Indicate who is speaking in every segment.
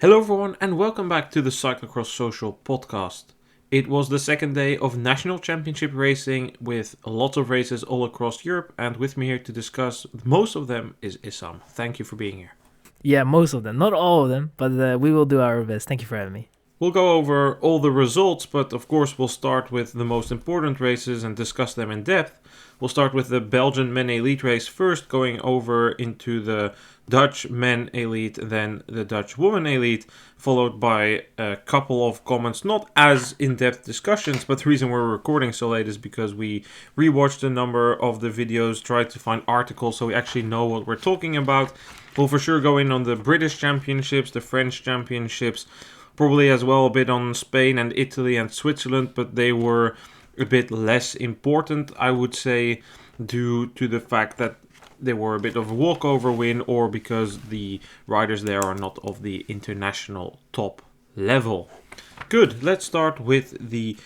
Speaker 1: Hello everyone and welcome back to the Cyclocross Social podcast. It was the second day of national championship racing with a lot of races all across Europe, and with me here to discuss most of them is Issam. Thank you for being here.
Speaker 2: Yeah, most of them. Not all of them, but we will do our best. Thank you for having me.
Speaker 1: We'll go over all the results, but of course we'll start with the most important races and discuss them in depth. We'll start with the Belgian Men Elite race first, going over into the Dutch Men Elite, then the Dutch Women Elite, followed by a couple of comments, not as in-depth discussions, but the reason we're recording so late is because we rewatched a number of the videos, tried to find articles so we actually know what we're talking about. We'll for sure go in on the British Championships, the French Championships, probably as well a bit on Spain and Italy and Switzerland, but they were a bit less important, I would say, due to the fact that they were a bit of a walkover win or because the riders there are not of the international top level. Good, let's start with the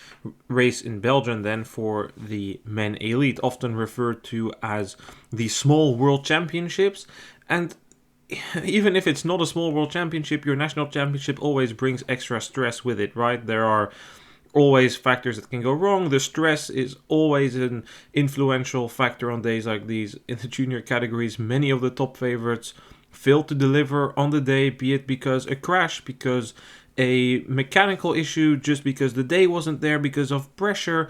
Speaker 1: race in Belgium then for the Men Elite, often referred to as the Small World Championships. And even if it's not a small world championship, your national championship always brings extra stress with it, right? There are always factors that can go wrong. The stress is always an influential factor on days like these. In the junior categories, many of the top favorites fail to deliver on the day, be it because a crash, because a mechanical issue, just because the day wasn't there, because of pressure.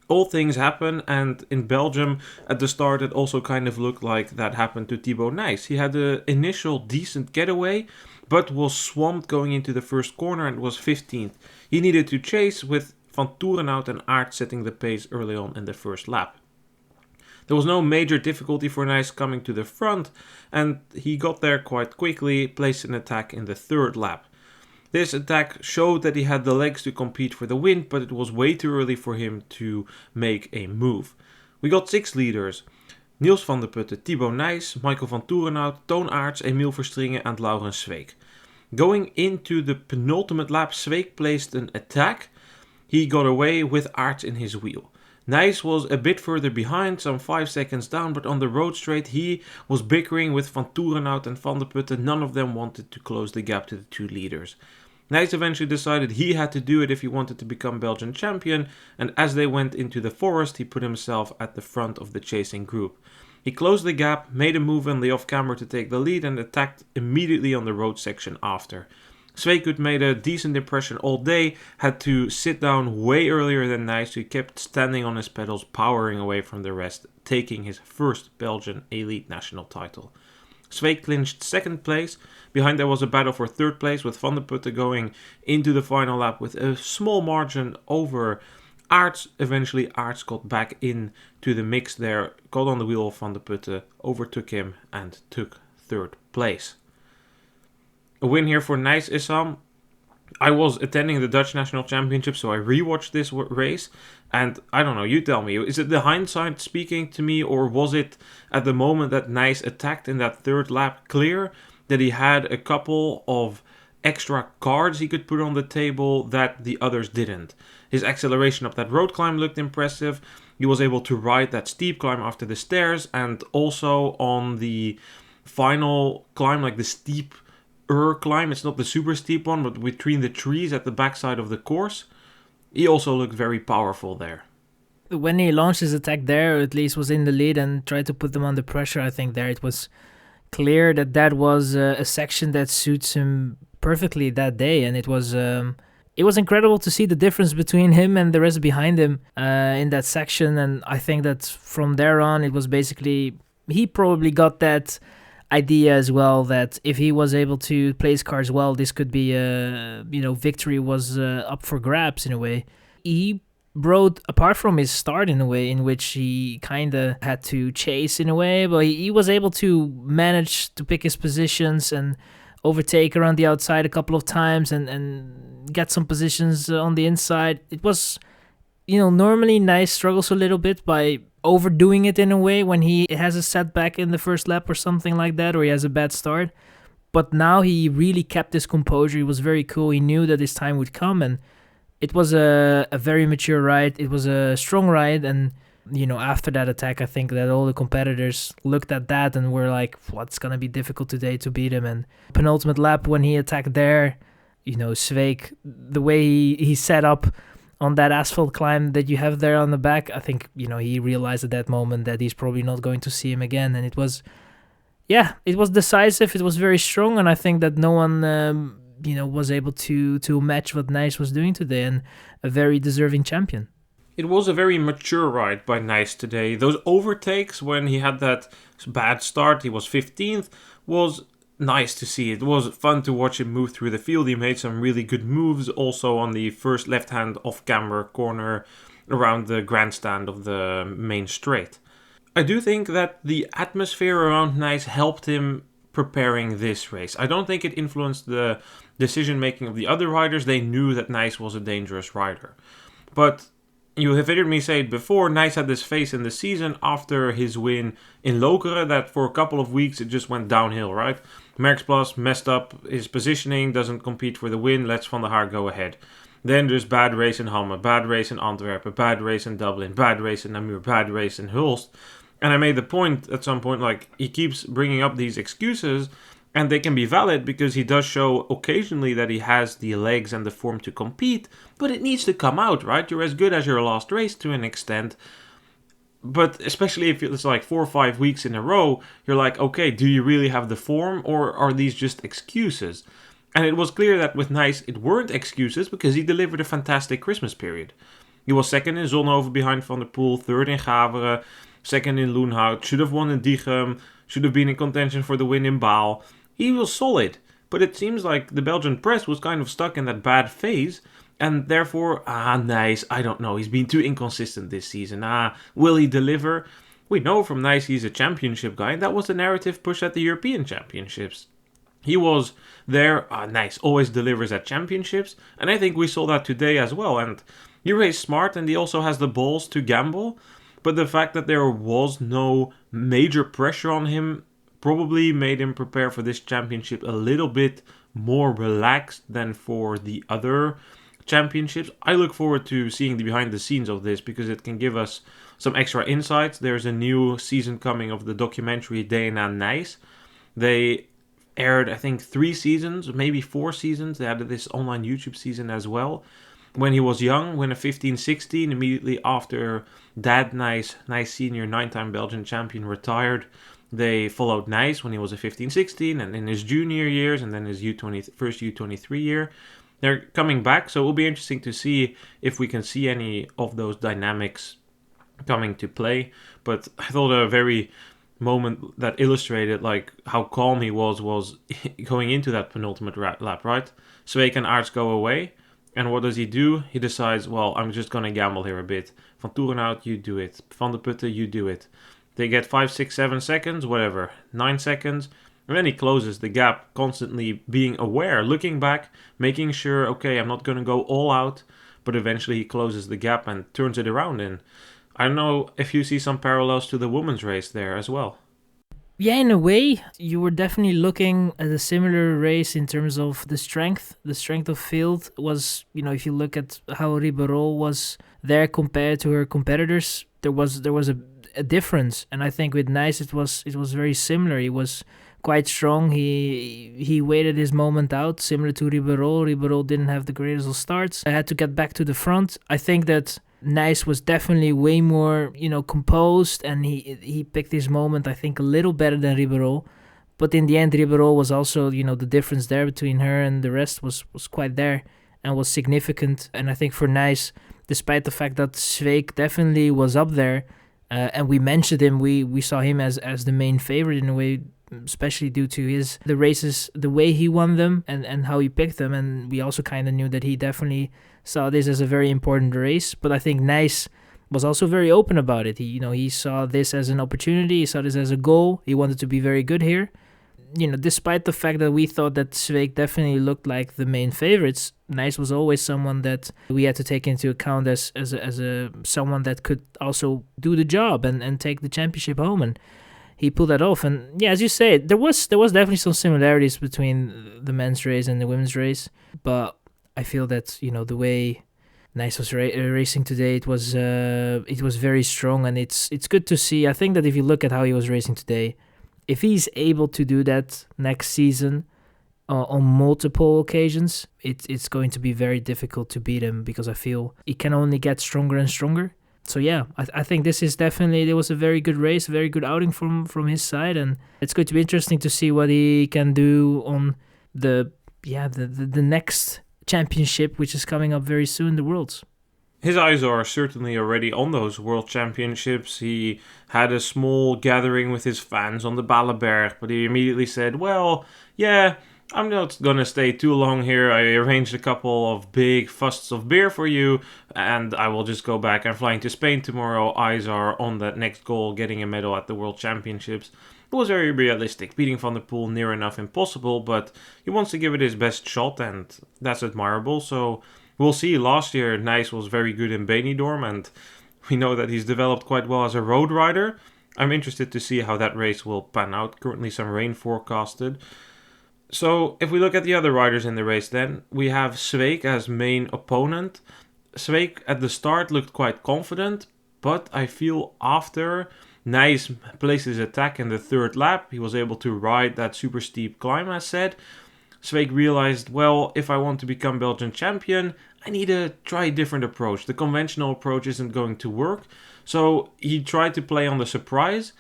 Speaker 1: All things happen, and in Belgium at the start it also kind of looked like that happened to Thibau Nys. He had an initial decent getaway, but was swamped going into the first corner and was 15th. He needed to chase with Van Toerenhout and Aert setting the pace early on in the first lap. There was no major difficulty for Nys coming to the front, and he got there quite quickly, placed an attack in the third lap. This attack showed that he had the legs to compete for the win, but it was way too early for him to make a move. We got 6 leaders: Niels van der Putten, Thibau Nys, Michael van Toerenhout, Toon Aerts, Emiel Verstringen and Laurens Sweeck. Going into the penultimate lap, Sweeck placed an attack. He got away with Aerts in his wheel. Nys was a bit further behind, some 5 seconds down, but on the road straight he was bickering with Van Toerenhout and Van der Putten. None of them wanted to close the gap to the 2 leaders. Nys eventually decided he had to do it if he wanted to become Belgian champion, and as they went into the forest he put himself at the front of the chasing group. He closed the gap, made a move in the off-camera to take the lead and attacked immediately on the road section after. Sweeck made a decent impression all day, had to sit down way earlier than Nys, who kept standing on his pedals, powering away from the rest, taking his first Belgian elite national title. Sweeck clinched second place. Behind there was a battle for third place, with Van der Putten going into the final lap with a small margin over Aerts. Eventually Aerts got back into the mix there, got on the wheel of Van der Putten, overtook him and took third place. A win here for Nys, Issam. I was attending the Dutch National Championship, so I rewatched this race, and I don't know, you tell me, is it the hindsight speaking to me, or was it at the moment that Nys attacked in that third lap clear, that he had a couple of extra cards he could put on the table that the others didn't? His acceleration up that road climb looked impressive. He was able to ride that steep climb after the stairs, and also on the final climb, like the steep climb, it's not the super steep one, but between the trees at the backside of the course, he also looked very powerful there.
Speaker 2: When he launched his attack there, at least was in the lead and tried to put them under pressure, I think there it was clear that was a section that suits him perfectly that day, and it was incredible to see the difference between him and the rest behind him in that section. And I think that from there on it was basically, he probably got that idea as well that if he was able to play his cards well, this could be victory was up for grabs in a way. He rode apart from his start in a way in which he kind of had to chase in a way, but he was able to manage to pick his positions and overtake around the outside a couple of times and get some positions on the inside. It was, normally Nys struggles a little bit by overdoing it in a way when he has a setback in the first lap or something like that, or he has a bad start. But now he really kept his composure. He was very cool. He knew that his time would come, and it was a very mature ride. It was a strong ride, and after that attack, I think that all the competitors looked at that and were like, what's going to be difficult today to beat him? And penultimate lap when he attacked there, Sveik, the way he set up on that asphalt climb that you have there on the back, I think, he realized at that moment that he's probably not going to see him again. And it was decisive. It was very strong. And I think that no one, was able to match what Nys was doing today, and a very deserving champion.
Speaker 1: It was a very mature ride by Nys today. Those overtakes when he had that bad start, he was 15th, was nice to see. It was fun to watch him move through the field. He made some really good moves also on the first left-hand off-camber corner around the grandstand of the main straight. I do think that the atmosphere around Nys helped him preparing this race. I don't think it influenced the decision-making of the other riders. They knew that Nys was a dangerous rider. But you have heard me say it before, Nys had this phase in the season after his win in Lokeren that for a couple of weeks it just went downhill, right? Merckx messed up his positioning, doesn't compete for the win, lets Van der Haar go ahead. Then there's bad race in Hamme, bad race in Antwerp, bad race in Dublin, bad race in Namur, bad race in Hulst. And I made the point at some point, like, he keeps bringing up these excuses, and they can be valid because he does show occasionally that he has the legs and the form to compete, but it needs to come out, right? You're as good as your last race to an extent. But especially if it's like 4 or 5 weeks in a row, you're like, okay, do you really have the form, or are these just excuses? And it was clear that with Nys, it weren't excuses because he delivered a fantastic Christmas period. He was second in Zonhoven behind Van der Poel, third in Gaveren, second in Loenhout, should have won in Diegem, should have been in contention for the win in Baal. He was solid, but it seems like the Belgian press was kind of stuck in that bad phase, and therefore, Nys, I don't know, he's been too inconsistent this season. Will he deliver? We know from Nys he's a championship guy, and that was the narrative pushed at the European Championships. He was there, Nys always delivers at championships, and I think we saw that today as well. And he raced smart, and he also has the balls to gamble, but the fact that there was no major pressure on him probably made him prepare for this championship a little bit more relaxed than for the other championships. I look forward to seeing the behind the scenes of this because it can give us some extra insights. There's a new season coming of the documentary DNA Nys. They aired, I think, 3 seasons, maybe 4 seasons. They had this online YouTube season as well. When he was young, when a 15-16, immediately after Dad Nys Senior, 9-time Belgian champion, retired, they followed Nys when he was a 15-16 and in his junior years and then his first U23 year. They're coming back, so it will be interesting to see if we can see any of those dynamics coming to play. But I thought a very moment that illustrated like how calm he was going into that penultimate lap, right? Sveik and Aerts go away, and what does he do? He decides, well, I'm just going to gamble here a bit. Van Toerenhout, you do it. Van der Putte, you do it. They get 5, 6, 7 seconds, whatever, 9 seconds. And then he closes the gap, constantly being aware, looking back, making sure, okay, I'm not going to go all out. But eventually he closes the gap and turns it around. And I don't know if you see some parallels to the women's race there as well.
Speaker 2: Yeah, in a way, you were definitely looking at a similar race in terms of the strength. The strength of field was, if you look at how Ribeiro was there compared to her competitors, there was a difference. And I think with Nys, it was very similar. He was quite strong. He waited his moment out, similar to Ribeiro. Ribeiro didn't have the greatest of starts. I had to get back to the front. I think that Nys was definitely way more, composed, and he picked his moment, I think, a little better than Ribeiro. But in the end, Ribeiro was also, the difference there between her and the rest was quite there and was significant. And I think for Nys, despite the fact that Sveik definitely was up there, and we mentioned him, we saw him as the main favorite in a way, especially due to the races, the way he won them and how he picked them. And we also kind of knew that he definitely saw this as a very important race. But I think Nys was also very open about it. He saw this as an opportunity. He saw this as a goal. He wanted to be very good here. Despite the fact that we thought that Sveik definitely looked like the main favorites, Nys was always someone that we had to take into account as someone that could also do the job and take the championship home. And he pulled that off. And yeah, as you say, there was definitely some similarities between the men's race and the women's race. But I feel that, the way Nys was racing today, it was very strong, and it's good to see. I think that if you look at how he was racing today, if he's able to do that next season, on multiple occasions, it's going to be very difficult to beat him, because I feel he can only get stronger and stronger. So yeah, I think this is definitely, there was a very good race, a very good outing from his side, and it's going to be interesting to see what he can do on the next championship, which is coming up very soon, the Worlds.
Speaker 1: His eyes are certainly already on those World Championships. He had a small gathering with his fans on the Ballenberg, but he immediately said, well, yeah, I'm not gonna stay too long here. I arranged a couple of big fusts of beer for you, and I will just go back. I'm flying to Spain tomorrow. Eyes are on that next goal, getting a medal at the World Championships. It was very realistic, beating Van der Poel near enough impossible, but he wants to give it his best shot, and that's admirable. So we'll see. Last year, Nys was very good in Benidorm, and we know that he's developed quite well as a road rider. I'm interested to see how that race will pan out. Currently some rain forecasted. So if we look at the other riders in the race then, we have Sweeck as main opponent. Sweeck at the start looked quite confident, but I feel after Nys placed his attack in the third lap, he was able to ride that super steep climb as said. Sweeck realized, well, if I want to become Belgian champion, I need to try a different approach. The conventional approach isn't going to work. So he tried to play on the surprise.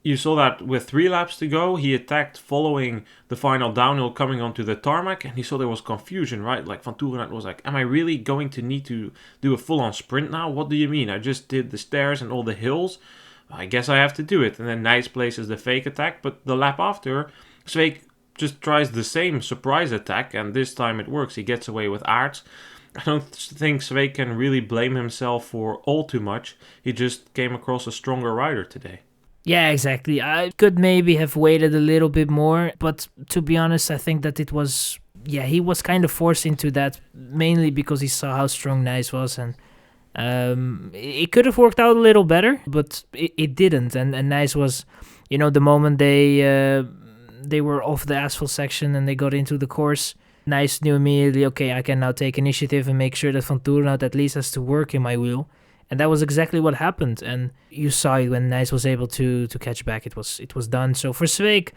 Speaker 1: You saw that with 3 laps to go, he attacked following the final downhill coming onto the tarmac, and he saw there was confusion, right? Like Van Toerenhout was like, am I really going to need to do a full-on sprint now? What do you mean? I just did the stairs and all the hills. I guess I have to do it. And then Nys places the fake attack, but the lap after, Sweeck just tries the same surprise attack, and this time it works. He gets away with Aerts. I don't think Sweeck can really blame himself for all too much. He just came across a stronger rider today.
Speaker 2: Yeah, exactly. I could maybe have waited a little bit more, but to be honest, I think that it was, he was kind of forced into that, mainly because he saw how strong Nys was, and it could have worked out a little better, but it didn't. And Nys was, the moment they were off the asphalt section and they got into the course, Nys knew immediately, okay, I can now take initiative and make sure that Van Toerenhout at least has to work in my wheel. And that was exactly what happened. And you saw it when Nys was able to catch back. It was done. So for Sweeck,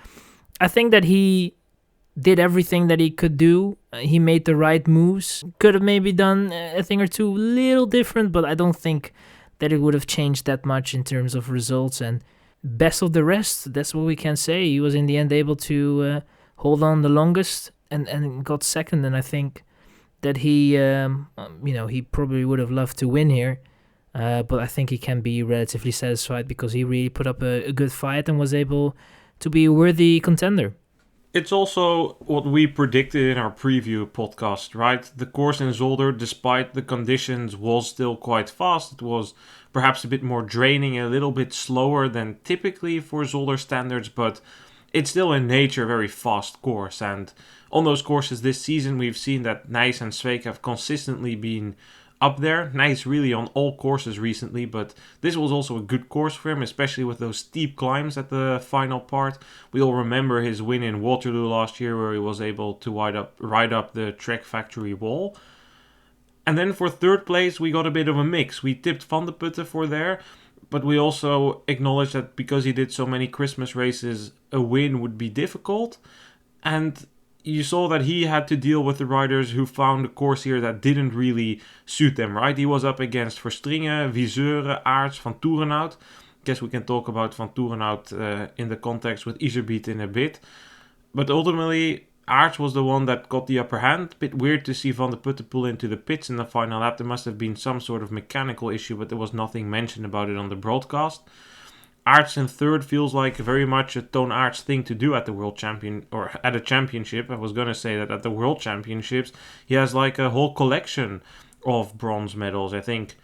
Speaker 2: I think that he did everything that he could do. He made the right moves. Could have maybe done a thing or two a little different, but I don't think that it would have changed that much in terms of results. And best of the rest, that's what we can say. He was in the end able to hold on the longest and got second. And I think that he probably would have loved to win here. But I think he can be relatively satisfied because he really put up a good fight and was able to be a worthy contender.
Speaker 1: It's also what we predicted in our preview podcast, right? The course in Zolder, despite the conditions, was still quite fast. It was perhaps a bit more draining, a little bit slower than typically for Zolder standards, but it's still in nature a very fast course. And on those courses this season, we've seen that Nys and Sweeck have consistently been up there. Nys really on all courses recently, but this was also a good course for him, especially with those steep climbs at the final part. We all remember his win in Waterloo last year where he was able to ride up the Trek Factory wall. And then for third place, we got a bit of a mix. We tipped Van de Putte for there, but we also acknowledged that because he did so many Christmas races, a win would be difficult. And you saw that he had to deal with the riders who found a course here that didn't really suit them, right? He was up against Verstringen, Viseur, Aerts, Van Toerenhout. Guess we can talk about Van Toerenhout in the context with Iserbyt in a bit. But ultimately, Aerts was the one that got the upper hand. Bit weird to see Van de Putte pull into the pits in the final lap. There must have been some sort of mechanical issue, but there was nothing mentioned about it on the broadcast. Aerts in third feels like very much a Toon Aerts thing to do at the World Champion or at a championship. I was going to say that at the World Championships, he has like a whole collection of bronze medals. I think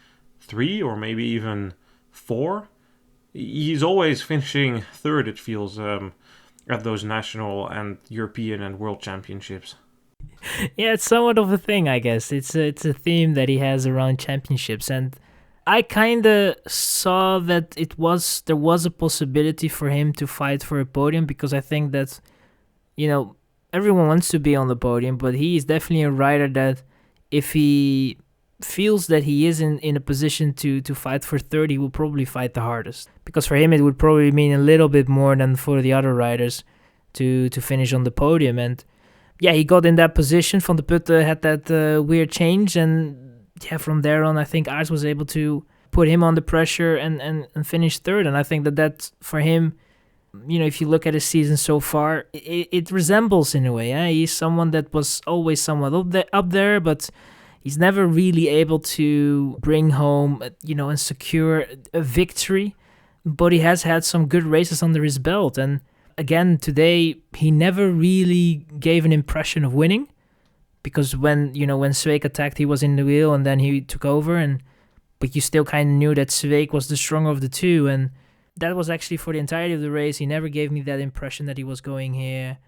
Speaker 1: 3 or maybe even 4. He's always finishing third, it feels, at those national and European and World Championships.
Speaker 2: Yeah, it's somewhat of a thing, I guess. It's a theme that he has around championships, and I kind of saw that there was a possibility for him to fight for a podium, because I think that, everyone wants to be on the podium, but he is definitely a rider that if he feels that he is in a position to fight for third, he will probably fight the hardest. Because for him, it would probably mean a little bit more than for the other riders to finish on the podium. And yeah, he got in that position. Van der Putte had that weird change, and yeah, from there on, I think Aerts was able to put him under pressure and finish third. And I think that for him, if you look at his season so far, it resembles in a way. He's someone that was always somewhat up there, but he's never really able to bring home, and secure a victory. But he has had some good races under his belt. And again, today, he never really gave an impression of winning. Because when Sweeck attacked, he was in the wheel and then he took over. But you still kind of knew that Sweeck was the stronger of the two. And that was actually for the entirety of the race. He never gave me that impression that he was going here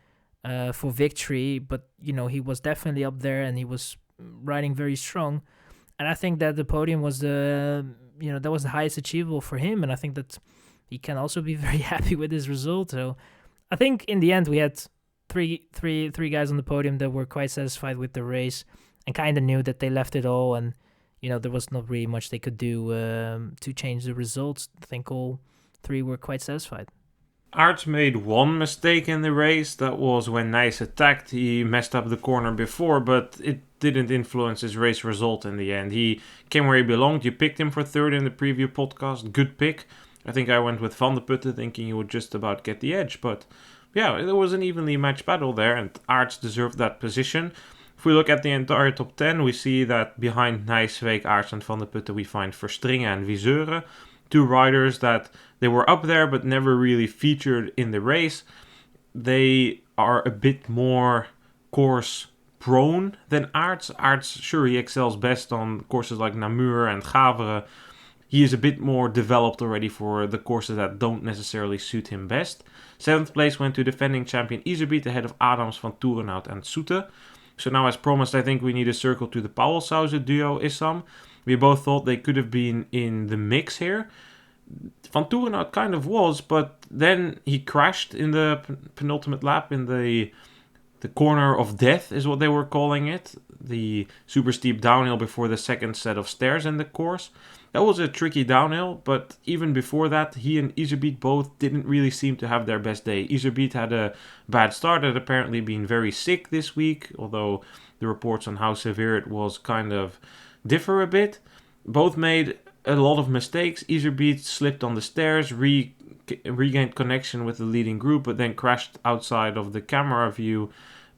Speaker 2: for victory. But, he was definitely up there and he was riding very strong. And I think that the podium was that was the highest achievable for him. And I think that he can also be very happy with his result. So I think in the end we had three guys on the podium that were quite satisfied with the race and kind of knew that they left it all. And, there was not really much they could do to change the results. I think all three were quite satisfied.
Speaker 1: Aerts made one mistake in the race. That was when Nys attacked. He messed up the corner before, but it didn't influence his race result in the end. He came where he belonged. You picked him for third in the preview podcast. Good pick. I think I went with Van der Putte thinking he would just about get the edge. But yeah, there was an evenly matched battle there and Aerts deserved that position. If we look at the entire top 10, we see that behind Nys, Sweeck, Aerts and Van der Putte we find Verstringen and Wieseuren. Two riders that they were up there but never really featured in the race. They are a bit more course prone than Aerts. Aerts, sure, he excels best on courses like Namur and Gavere. He is a bit more developed already for the courses that don't necessarily suit him best. 7th place went to defending champion Iserbyt ahead of Adams, Van Toerenhout and Soete. So now, as promised, I think we need a circle to the Pauwelsausen duo, Issam. We both thought they could have been in the mix here. Van Toerenhout kind of was, but then he crashed in the penultimate lap in the corner of death is what they were calling it. The super steep downhill before the second set of stairs in the course. That was a tricky downhill, but even before that, he and Iserbyt both didn't really seem to have their best day. Iserbyt had a bad start, had apparently been very sick this week, although the reports on how severe it was kind of differ a bit. Both made a lot of mistakes. Iserbyt slipped on the stairs, regained connection with the leading group, but then crashed outside of the camera view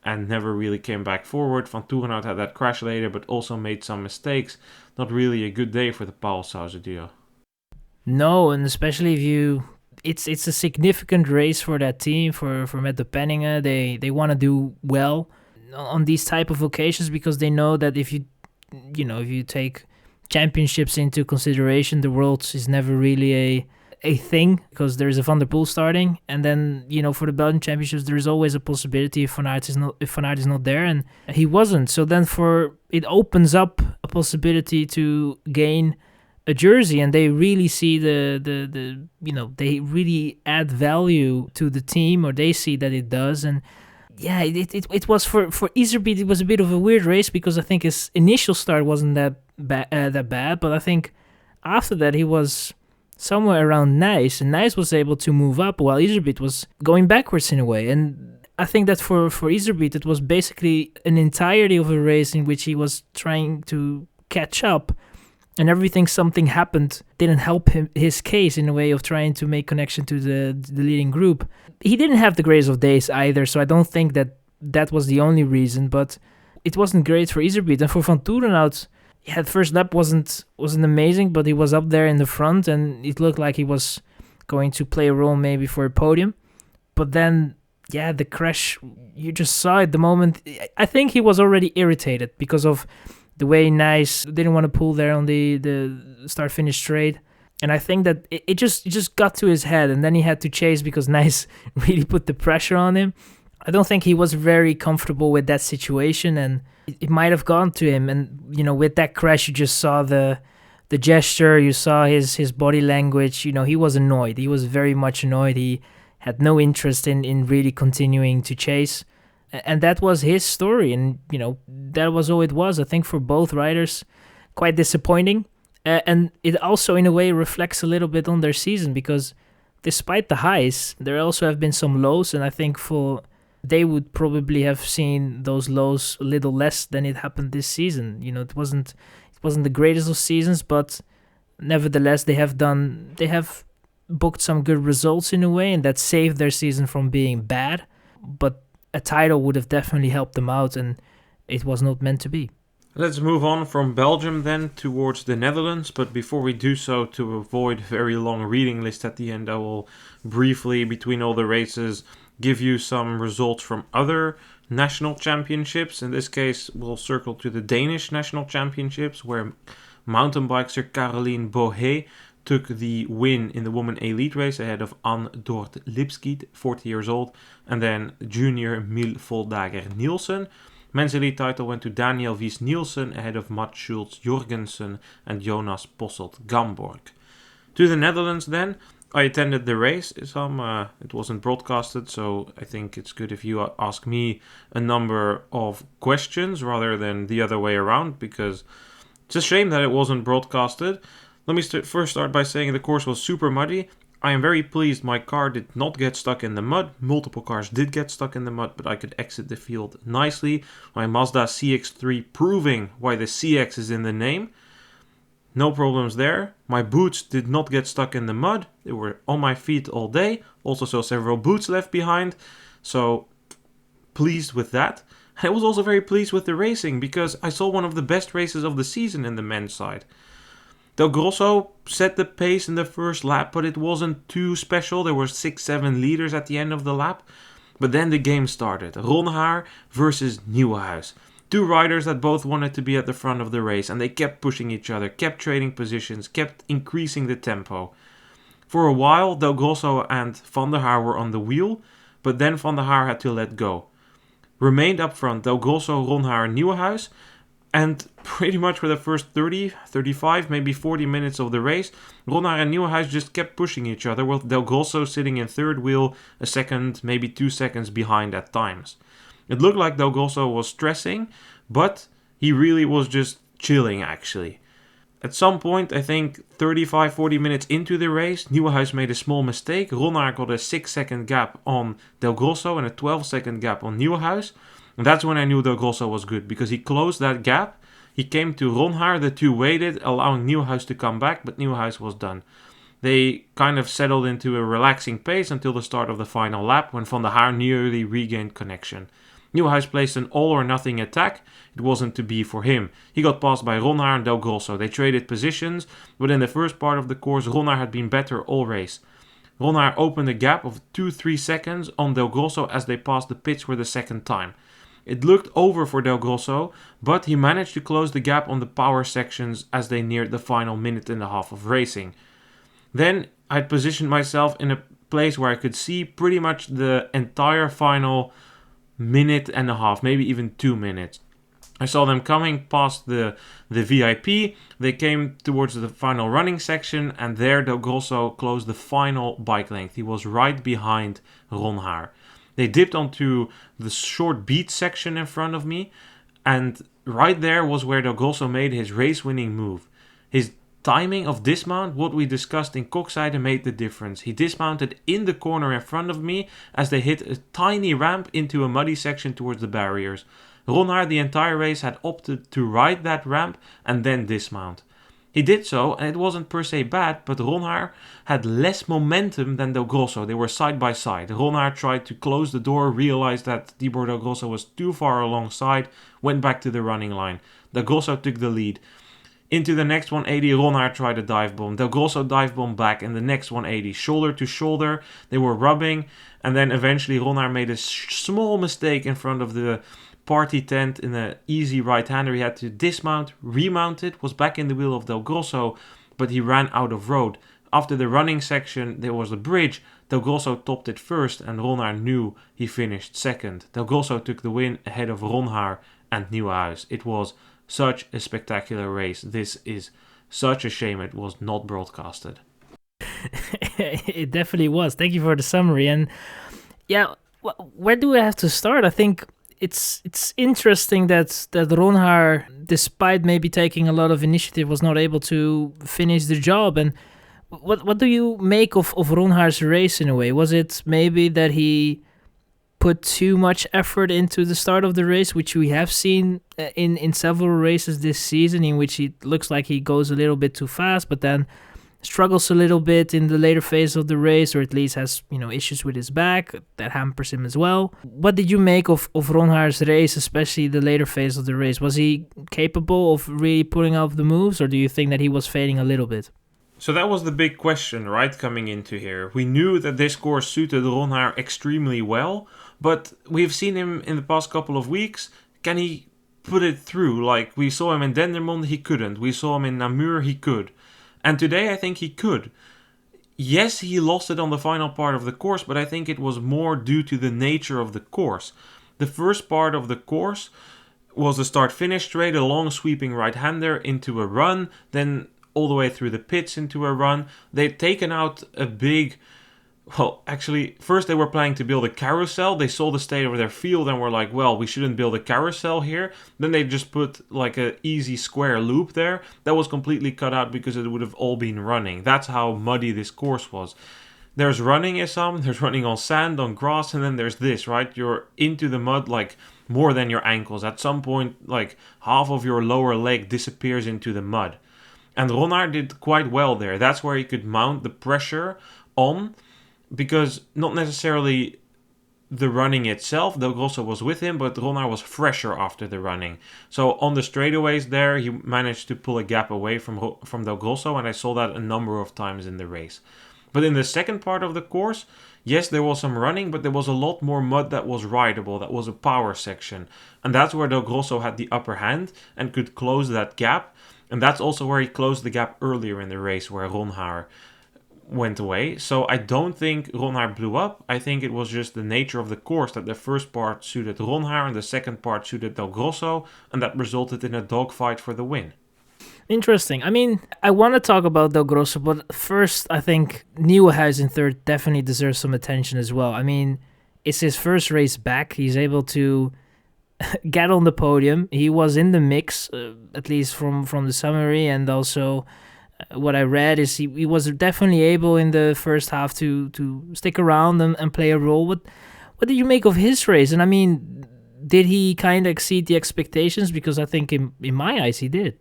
Speaker 1: and never really came back forward. Van Toerenhout had that crash later, but also made some mistakes. Not really a good day for the Pauwelsausen duo.
Speaker 2: No, and especially if it's a significant race for that team, for Mette Penningen. They want to do well on these type of occasions because they know that if you take championships into consideration, the Worlds is never really a thing because there's a Van der Poel starting, and then for the Belgian championships there is always a possibility if Van Aert is not there, and he wasn't. So then it opens up a possibility to gain a jersey, and they really see they really add value to the team, or they see that it does. And yeah, it was for Iserbyt. It was a bit of a weird race because I think his initial start wasn't that bad, but I think after that he was somewhere around Nys, and Nys was able to move up while Iserbyt was going backwards in a way. And I think that for Iserbyt it was basically an entirety of a race in which he was trying to catch up, and something happened didn't help his case in a way of trying to make connection to the leading group. He didn't have the greatest of days either, so I don't think that was the only reason, but it wasn't great for Iserbyt. And for Van Toerenhout, the first lap wasn't amazing, but he was up there in the front, and it looked like he was going to play a role maybe for a podium. But then, the crash, you just saw it the moment. I think he was already irritated because of the way Nys didn't want to pull there on the start-finish straight. And I think that it just got to his head, and then he had to chase because Nys really put the pressure on him. I don't think he was very comfortable with that situation, and it might have gone to him. And with that crash, you just saw the gesture, you saw his body language. He was annoyed. He was very much annoyed. He had no interest in really continuing to chase, and that was his story. And that was all it was. I think for both riders, quite disappointing, and it also in a way reflects a little bit on their season because despite the highs, there also have been some lows, and I think for they would probably have seen those lows a little less than it happened this season. It wasn't the greatest of seasons, but nevertheless they have booked some good results in a way, and that saved their season from being bad. But a title would have definitely helped them out, and it was not meant to be.
Speaker 1: Let's move on from Belgium then towards the Netherlands, but before we do so, to avoid very long reading list at the end, I will briefly, between all the races, give you some results from other national championships. In this case, we'll circle to the Danish national championships, where mountain biker Caroline Bohe took the win in the women elite race ahead of Anne Dort Lipskiet, 40 years old, and then junior Mil Voldager Nielsen. Men's elite title went to Daniel Wies Nielsen ahead of Mats Schultz Jorgensen and Jonas Posselt Gamborg. To the Netherlands then, I attended the race. It wasn't broadcasted, so I think it's good if you ask me a number of questions rather than the other way around, because it's a shame that it wasn't broadcasted. Let me first start by saying the course was super muddy. I am very pleased my car did not get stuck in the mud. Multiple cars did get stuck in the mud, but I could exit the field nicely. My Mazda CX-3 proving why the CX is in the name. No problems there. My boots did not get stuck in the mud. They were on my feet all day. Also saw several boots left behind. So, pleased with that. I was also very pleased with the racing, because I saw one of the best races of the season in the men's side. Del Grosso set the pace in the first lap, but it wasn't too special. There were 6-7 leaders at the end of the lap. But then the game started. Ronhaar versus Nieuwenhuis. Two riders that both wanted to be at the front of the race, and they kept pushing each other, kept trading positions, kept increasing the tempo. For a while, Del Grosso and Van der Haar were on the wheel, but then Van der Haar had to let go. Remained up front Del Grosso, Ronhaar and Nieuwenhuis. And pretty much for the first 30, 35, maybe 40 minutes of the race, Ronhaar and Nieuwenhuis just kept pushing each other, with Del Grosso sitting in third wheel, a second, maybe 2 seconds behind at times. It looked like Del Grosso was stressing, but he really was just chilling actually. At some point, I think 35-40 minutes into the race, Nieuwenhuis made a small mistake. Ronhaar got a 6-second gap on Del Grosso and a 12-second gap on Nieuwenhuis. And that's when I knew Del Grosso was good, because he closed that gap. He came to Ronhaar, the two waited, allowing Nieuwenhuis to come back, but Nieuwenhuis was done. They kind of settled into a relaxing pace until the start of the final lap, when Van der Haar nearly regained connection. Nieuwenhuis placed an all-or-nothing attack. It wasn't to be for him. He got passed by Ronhaar and Del Grosso. They traded positions, but in the first part of the course, Ronhaar had been better all race. Ronhaar opened a gap of 2-3 seconds on Del Grosso as they passed the pits for the second time. It looked over for Del Grosso, but he managed to close the gap on the power sections as they neared the final minute and a half of racing. Then I'd positioned myself in a place where I could see pretty much the entire final minute and a half, maybe even 2 minutes. I saw them coming past the VIP. They came towards the final running section, and there Del Grosso closed the final bike length. He was right behind Ronhaar. They dipped onto the short beat section in front of me, and right there was where Del Grosso made his race-winning move. His timing of dismount, what we discussed in Kokzijde, made the difference. He dismounted in the corner in front of me as they hit a tiny ramp into a muddy section towards the barriers. Ronhaar the entire race had opted to ride that ramp and then dismount. He did so, and it wasn't per se bad, but Ronhaar had less momentum than Del Grosso. They were side by side. Ronhaar tried to close the door, realized that Thibau Del Grosso was too far alongside, went back to the running line. Del Grosso took the lead. Into the next 180, Ronhaar tried a dive bomb. Del Grosso dive bomb back in the next 180. Shoulder to shoulder, they were rubbing, and then eventually Ronhaar made a small mistake in front of the party tent in an easy right-hander. He had to dismount, remount it, was back in the wheel of Del Grosso, but he ran out of road. After the running section, there was a bridge. Del Grosso topped it first, and Ronhaar knew he finished second. Del Grosso took the win ahead of Ronhaar and Nieuwenhuis. It was such a spectacular race. This is such a shame it was not broadcasted.
Speaker 2: It definitely was. Thank you for the summary. And yeah, where do we have to start? I think it's interesting that Ronhaar, despite maybe taking a lot of initiative, was not able to finish the job. And what do you make of Ronhaar's race in a way? Was it maybe that he put too much effort into the start of the race, which we have seen in several races this season, in which it looks like he goes a little bit too fast, but then struggles a little bit in the later phase of the race, or at least has issues with his back that hampers him as well. What did you make of Ronhaar's race, especially the later phase of the race? Was he capable of really putting off the moves, or do you think that he was fading a little bit?
Speaker 1: So that was the big question, right, coming into here. We knew that this course suited Ronhaar extremely well, but we've seen him in the past couple of weeks. Can he put it through? Like, we saw him in Dendermonde, he couldn't. We saw him in Namur, he could. And today I think he could. Yes, he lost it on the final part of the course, but I think it was more due to the nature of the course. The first part of the course was a start-finish straight, a long sweeping right-hander into a run, then all the way through the pits into a run. They'd taken out a big... Well, actually, first they were planning to build a carousel. They saw the state of their field and were like, well, we shouldn't build a carousel here. Then they just put like an easy square loop there. That was completely cut out because it would have all been running. That's how muddy this course was. There's running, Issam. There's running on sand, on grass, and then there's this, right? You're into the mud like more than your ankles. At some point, like half of your lower leg disappears into the mud. And Ronhaar did quite well there. That's where he could mount the pressure on, because not necessarily the running itself, Del Grosso was with him, but Ronhaar was fresher after the running. So on the straightaways there, he managed to pull a gap away from Del Grosso, and I saw that a number of times in the race. But in the second part of the course, yes, there was some running, but there was a lot more mud that was rideable, that was a power section. And that's where Del Grosso had the upper hand and could close that gap. And that's also where he closed the gap earlier in the race, where Ronhaar went away. So I don't think Ronhaar blew up. I think it was just the nature of the course that the first part suited Ronhaar and the second part suited Del Grosso, and that resulted in a dogfight for the win.
Speaker 2: Interesting. I mean, I want to talk about Del Grosso, but first I think Nieuwenhuis in third definitely deserves some attention as well. I mean, it's his first race back. He's able to get on the podium. He was in the mix, at least from the summary, and also what I read is he was definitely able in the first half to stick around and play a role. What did you make of his race? And I mean, did he kind of exceed the expectations? Because I think in my eyes he did.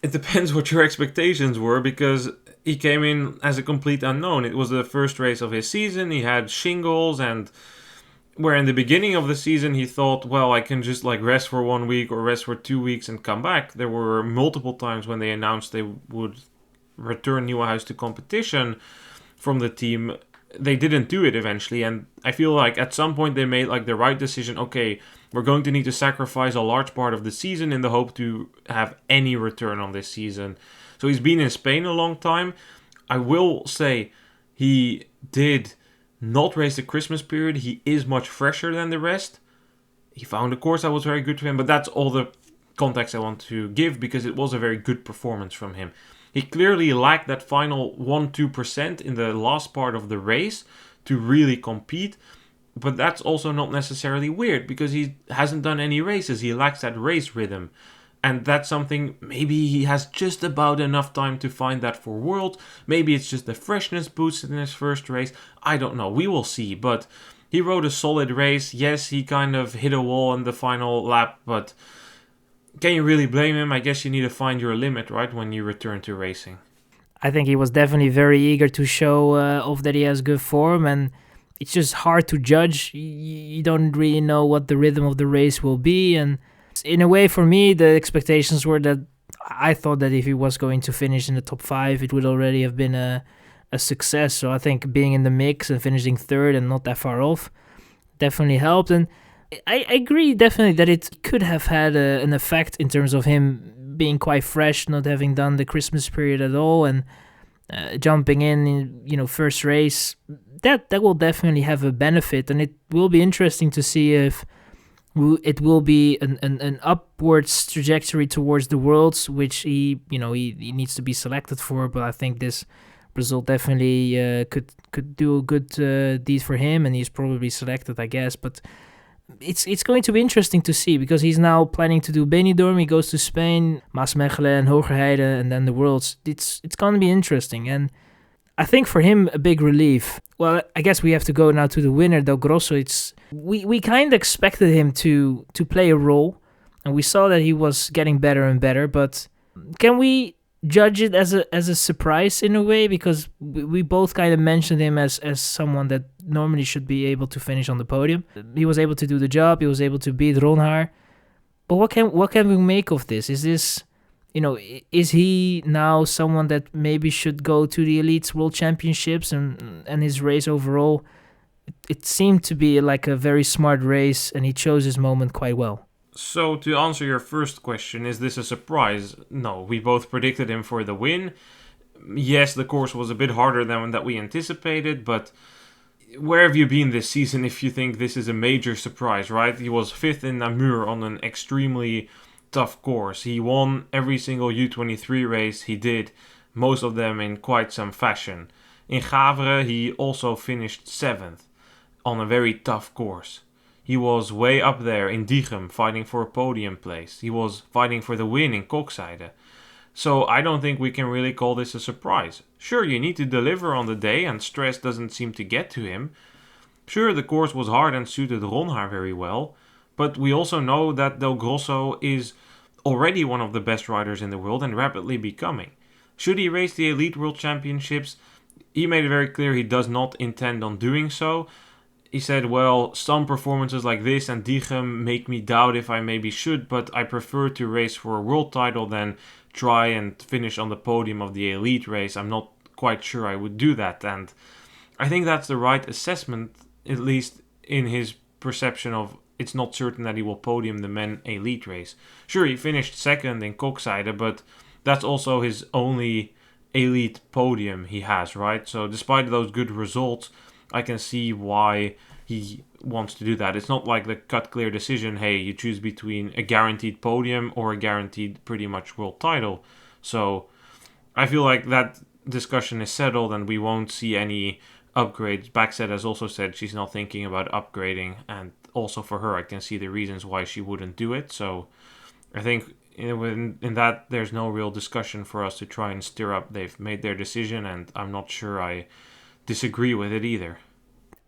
Speaker 1: It depends what your expectations were, because he came in as a complete unknown. It was the first race of his season. He had shingles, and where in the beginning of the season he thought, well, I can just like rest for 1 week or rest for 2 weeks and come back. There were multiple times when they announced they would return Nieuwenhuis to competition from the team. They didn't do it eventually, and I feel like at some point they made like the right decision. Okay, we're going to need to sacrifice a large part of the season in the hope to have any return on this season. So he's been in Spain a long time. I will say he did not race the Christmas period. He is much fresher than the rest. He found a course that was very good for him, but that's all the context I want to give, because it was a very good performance from him. He clearly lacked that final 1-2% in the last part of the race to really compete, but that's also not necessarily weird, because he hasn't done any races. He lacks that race rhythm. And that's something, maybe he has just about enough time to find that for Worlds. Maybe it's just the freshness boosted in his first race. I don't know. We will see. But he rode a solid race. Yes, he kind of hit a wall in the final lap. But can you really blame him? I guess you need to find your limit, right, when you return to racing.
Speaker 2: I think he was definitely very eager to show off that he has good form. And it's just hard to judge. You don't really know what the rhythm of the race will be. And in a way, for me, the expectations were that I thought that if he was going to finish in the top 5, it would already have been a success. So I think being in the mix and finishing third and not that far off definitely helped. And I agree definitely that it could have had an effect in terms of him being quite fresh, not having done the Christmas period at all, and jumping in first race. That will definitely have a benefit, and it will be interesting to see if it will be an upwards trajectory towards the Worlds, which he needs to be selected for. But I think this result definitely could do a good deed for him, and he's probably selected, I guess. But it's going to be interesting to see, because he's now planning to do Benidorm. He goes to Spain, Maasmechelen and Hogerheide, and then the Worlds. It's going to be interesting, and I think for him, a big relief. Well, I guess we have to go now to the winner, Del Grosso. We kind of expected him to play a role, and we saw that he was getting better and better. But can we judge it as a surprise in a way? Because we both kind of mentioned him as someone that normally should be able to finish on the podium. He was able to do the job. He was able to beat Ronhaar. But what can we make of this? Is this, is he now someone that maybe should go to the Elites World Championships, and his race overall, it seemed to be like a very smart race, and he chose his moment quite well.
Speaker 1: So to answer your first question, is this a surprise? No, we both predicted him for the win. Yes, the course was a bit harder than that we anticipated, but where have you been this season if you think this is a major surprise, right? He was 5th in Namur on an extremely tough course. He won every single U23 race he did, most of them in quite some fashion. In Gavre, he also finished 7th on a very tough course. He was way up there in Diegem fighting for a podium place. He was fighting for the win in Kokzijde. So I don't think we can really call this a surprise. Sure, you need to deliver on the day and stress doesn't seem to get to him. Sure, the course was hard and suited Ronhaar very well. But we also know that Del Grosso is already one of the best riders in the world and rapidly becoming. Should he race the Elite World Championships? He made it very clear he does not intend on doing so. He said, well, some performances like this and Diegem make me doubt if I maybe should, but I prefer to race for a world title than try and finish on the podium of the elite race. I'm not quite sure I would do that, and I think that's the right assessment, at least in his perception of it's not certain that he will podium the men elite race. Sure, he finished 2nd in Kokzijde, but that's also his only elite podium he has, right? So despite those good results, I can see why he wants to do that. It's not like the cut clear decision, hey, you choose between a guaranteed podium or a guaranteed pretty much world title. So I feel like that discussion is settled and we won't see any upgrades. Backset has also said she's not thinking about upgrading, and also for her I can see the reasons why she wouldn't do it. So I think in that there's no real discussion for us to try and stir up. They've made their decision and I'm not sure I disagree with it either.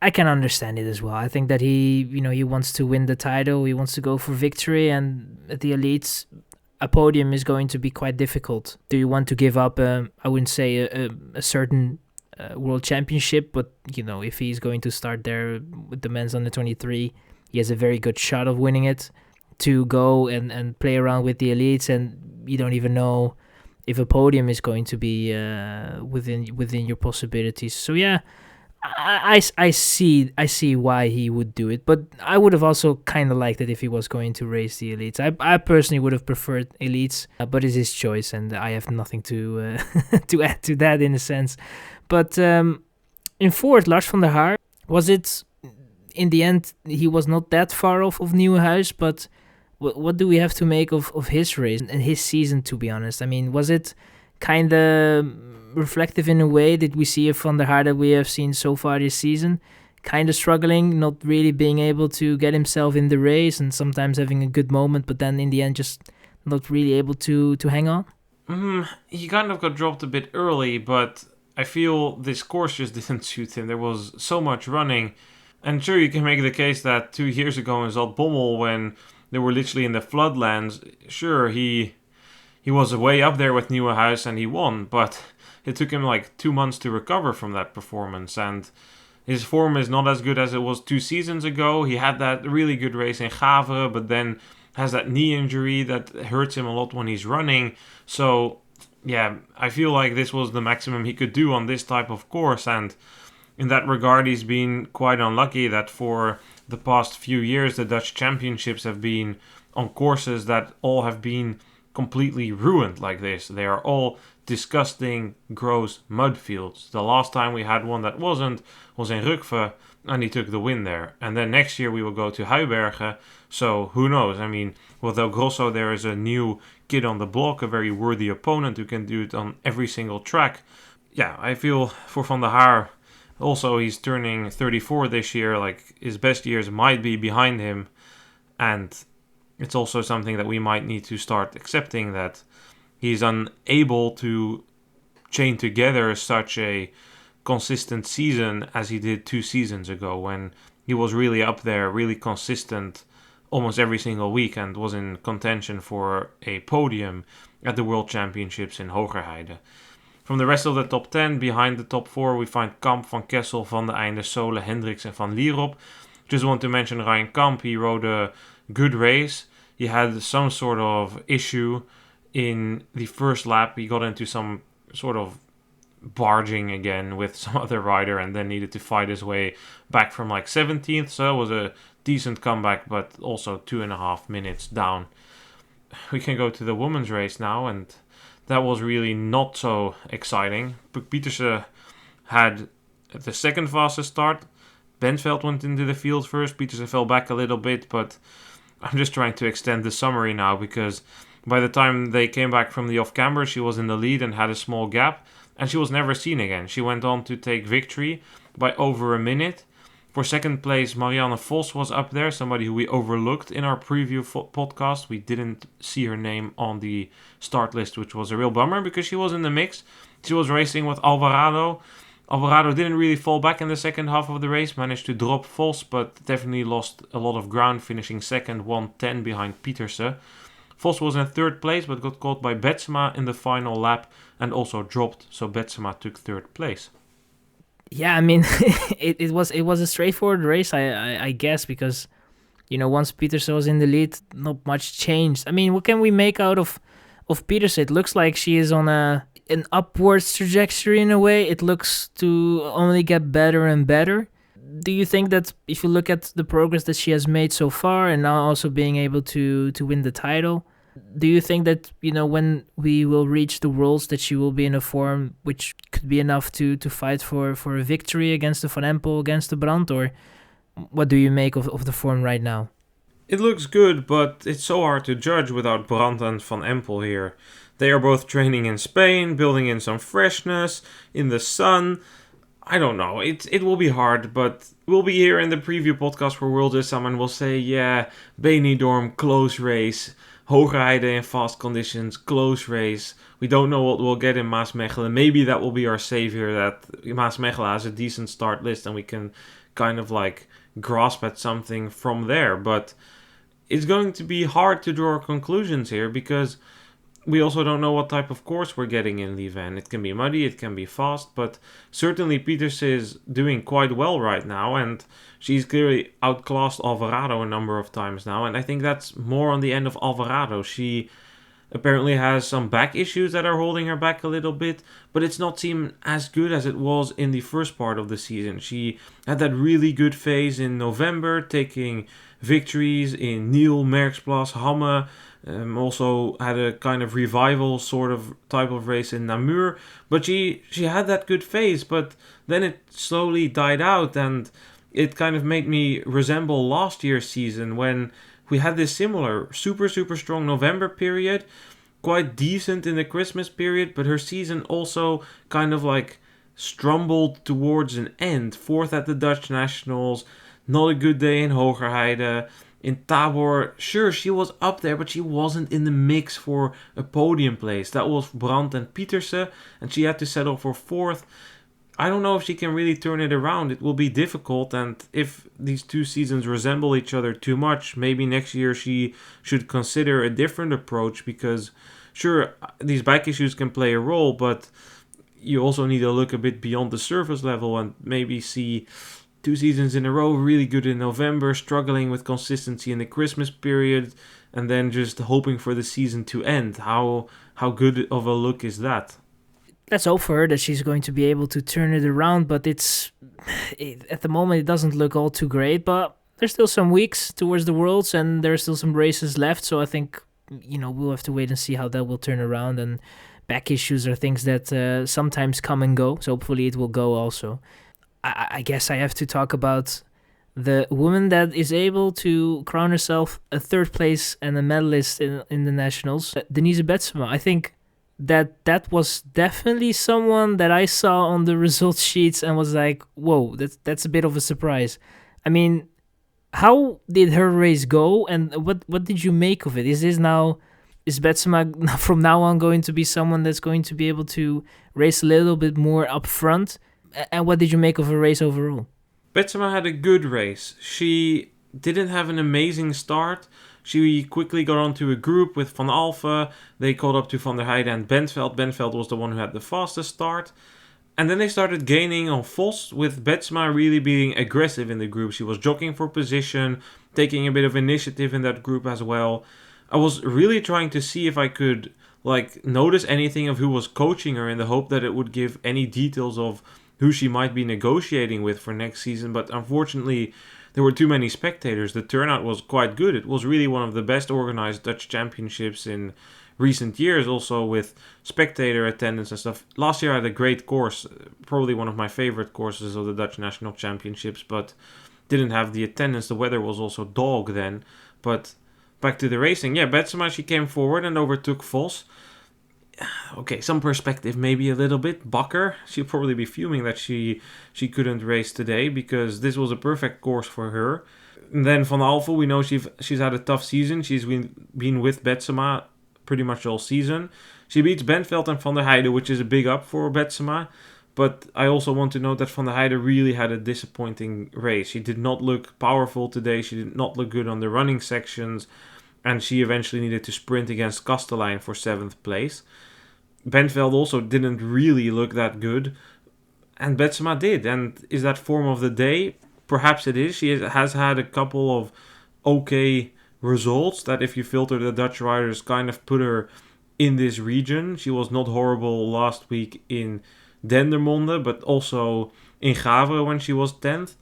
Speaker 2: I can understand it as well. I think that he wants to win the title. He wants to go for victory, and at the elites, a podium is going to be quite difficult. Do you want to give up? I wouldn't say a certain world championship, but if he's going to start there with the men's under 23, he has a very good shot of winning it. To go and play around with the elites, and you don't even know if a podium is going to be within your possibilities. So yeah, I see why he would do it, but I would have also kind of liked it if he was going to race the elites. I personally would have preferred elites, but it's his choice, and I have nothing to to add to that in a sense. But in fourth, Lars van der Haar, was it in the end? He was not that far off of Nieuwenhuis, but what do we have to make of his race and his season? To be honest, I mean, was it kind of reflective in a way? Did we see a Van der Haar that we have seen so far this season, kind of struggling, not really being able to get himself in the race, and sometimes having a good moment, but then in the end just not really able to hang on?
Speaker 1: He kind of got dropped a bit early, but I feel this course just didn't suit him. There was so much running, and sure, you can make the case that 2 years ago in Zaltbommel, when they were literally in the floodlands, sure, he was way up there with Nieuwenhuis and he won, but it took him like 2 months to recover from that performance, and his form is not as good as it was 2 seasons ago. He had that really good race in Gavre, but then has that knee injury that hurts him a lot when he's running. So yeah, I feel like this was the maximum he could do on this type of course, and in that regard he's been quite unlucky that for the past few years the Dutch championships have been on courses that all have been completely ruined like this. They are all disgusting, gross mud fields. The last time we had one that wasn't was in Rukve, and he took the win there. And then next year we will go to Huiberge, so who knows? I mean, with Del Grosso there is a new kid on the block, a very worthy opponent who can do it on every single track. Yeah, I feel for Van der Haar, also he's turning 34 this year, like his best years might be behind him, and it's also something that we might need to start accepting, that he's unable to chain together such a consistent season as he did 2 seasons ago, when he was really up there, really consistent almost every single week, and was in contention for a podium at the World Championships in Hoogerheide. From the rest of the top 10, behind the top 4, we find Kamp, Van Kessel, Van der Einde, Sole, Hendricks and Van Lierop. Just want to mention Ryan Kamp. He rode a good race. He had some sort of issue in the first lap. He got into some sort of barging again with some other rider and then needed to fight his way back from like 17th. So it was a decent comeback, but also 2.5 minutes down. We can go to the women's race now, and that was really not so exciting. Pieterse had the second fastest start. Bentveld went into the field first. Pieterse fell back a little bit, but I'm just trying to extend the summary now, because by the time they came back from the off-camber, she was in the lead and had a small gap, and she was never seen again. She went on to take victory by over a minute. For second place, Marianne Vos was up there, somebody who we overlooked in our preview podcast. We didn't see her name on the start list, which was a real bummer because she was in the mix. She was racing with Alvarado. Alvarado didn't really fall back in the second half of the race, managed to drop Vos, but definitely lost a lot of ground, finishing second, 1:10 behind Pieterse. Vos was in third place, but got caught by Betsema in the final lap and also dropped, so Betsema took third place.
Speaker 2: Yeah, I mean, it was a straightforward race, I guess, because, once Pieterse was in the lead, not much changed. I mean, what can we make out of Pieterse? It looks like she is on an upwards trajectory in a way. It looks to only get better and better. Do you think that if you look at the progress that she has made so far, and now also being able to win the title, do you think that, when we will reach the Worlds, that she will be in a form which could be enough to fight for a victory against the Van Empel, against the Brandt, or what do you make of the form right now?
Speaker 1: It looks good, but it's so hard to judge without Brandt and Van Empel here. They are both training in Spain, building in some freshness, in the sun. I don't know, it will be hard, but we'll be here in the preview podcast for World Issam and we'll say, yeah, Benidorm, close race. Hoogerheide in fast conditions, close race. We don't know what we'll get in Maasmechelen. Maybe that will be our savior, that Maasmechelen has a decent start list and we can kind of like grasp at something from there. But it's going to be hard to draw conclusions here because we also don't know what type of course we're getting in Lieven. It can be muddy, it can be fast, but certainly Pieterse is doing quite well right now, and she's clearly outclassed Alvarado a number of times now, and I think that's more on the end of Alvarado. She apparently has some back issues that are holding her back a little bit, but it's not seemed as good as it was in the first part of the season. She had that really good phase in November, taking victories in Niel, Merckxplas, Hamme. Also had a kind of revival sort of type of race in Namur, but she had that good phase, but then it slowly died out, and it kind of made me resemble last year's season when we had this similar super strong November period, quite decent in the Christmas period, but her season also kind of like strumbled towards an end. Fourth at the Dutch Nationals, not a good day in Hoogerheide. In Tabor, sure, she was up there, but she wasn't in the mix for a podium place. That was Brandt and Pieterse, and she had to settle for fourth. I don't know if she can really turn it around. It will be difficult, and if these two seasons resemble each other too much, maybe next year she should consider a different approach, because sure, these back issues can play a role, but you also need to look a bit beyond the surface level and maybe see 2 seasons in a row, really good in November, struggling with consistency in the Christmas period, and then just hoping for the season to end. How good of a look is that?
Speaker 2: Let's hope for her that she's going to be able to turn it around, but at the moment it doesn't look all too great, but there's still some weeks towards the Worlds and there's still some races left, so I think, we'll have to wait and see how that will turn around, and back issues are things that sometimes come and go, so hopefully it will go also. I guess I have to talk about the woman that is able to crown herself a third place and a medalist in the Nationals, Denise Betsema. I think that was definitely someone that I saw on the results sheets and was like, whoa, that's a bit of a surprise. I mean, how did her race go, and what did you make of it? Is Betsema from now on going to be someone that's going to be able to race a little bit more up front And what did you make of her race overall?
Speaker 1: Betsema had a good race. She didn't have an amazing start. She quickly got onto a group with Van Alphen. They caught up to Van der Heijden and Bentveld. Bentveld was the one who had the fastest start. And then they started gaining on Vos, with Betsema really being aggressive in the group. She was jockeying for position, taking a bit of initiative in that group as well. I was really trying to see if I could notice anything of who was coaching her, in the hope that it would give any details of who she might be negotiating with for next season. But unfortunately, there were too many spectators. The turnout was quite good. It was really one of the best organized Dutch championships in recent years, also with spectator attendance and stuff. Last year I had a great course, probably one of my favorite courses of the Dutch National Championships, but didn't have the attendance. The weather was also dog then. But back to the racing. Yeah, Betsema, she came forward and overtook Vos. Okay, some perspective maybe a little bit. Bakker, she'll probably be fuming that she couldn't race today, because this was a perfect course for her. And then Van Alphen, we know she's had a tough season. She's been with Betsema pretty much all season. She beats Bentveld and Van der Heijden, which is a big up for Betsema. But I also want to note that Van der Heijden really had a disappointing race. She did not look powerful today. She did not look good on the running sections. And she eventually needed to sprint against Kastelein for 7th place. Bentveld also didn't really look that good. And Betsema did. And is that form of the day? Perhaps it is. She has had a couple of okay results that, if you filter the Dutch riders, kind of put her in this region. She was not horrible last week in Dendermonde, but also in Gavre when she was 10th.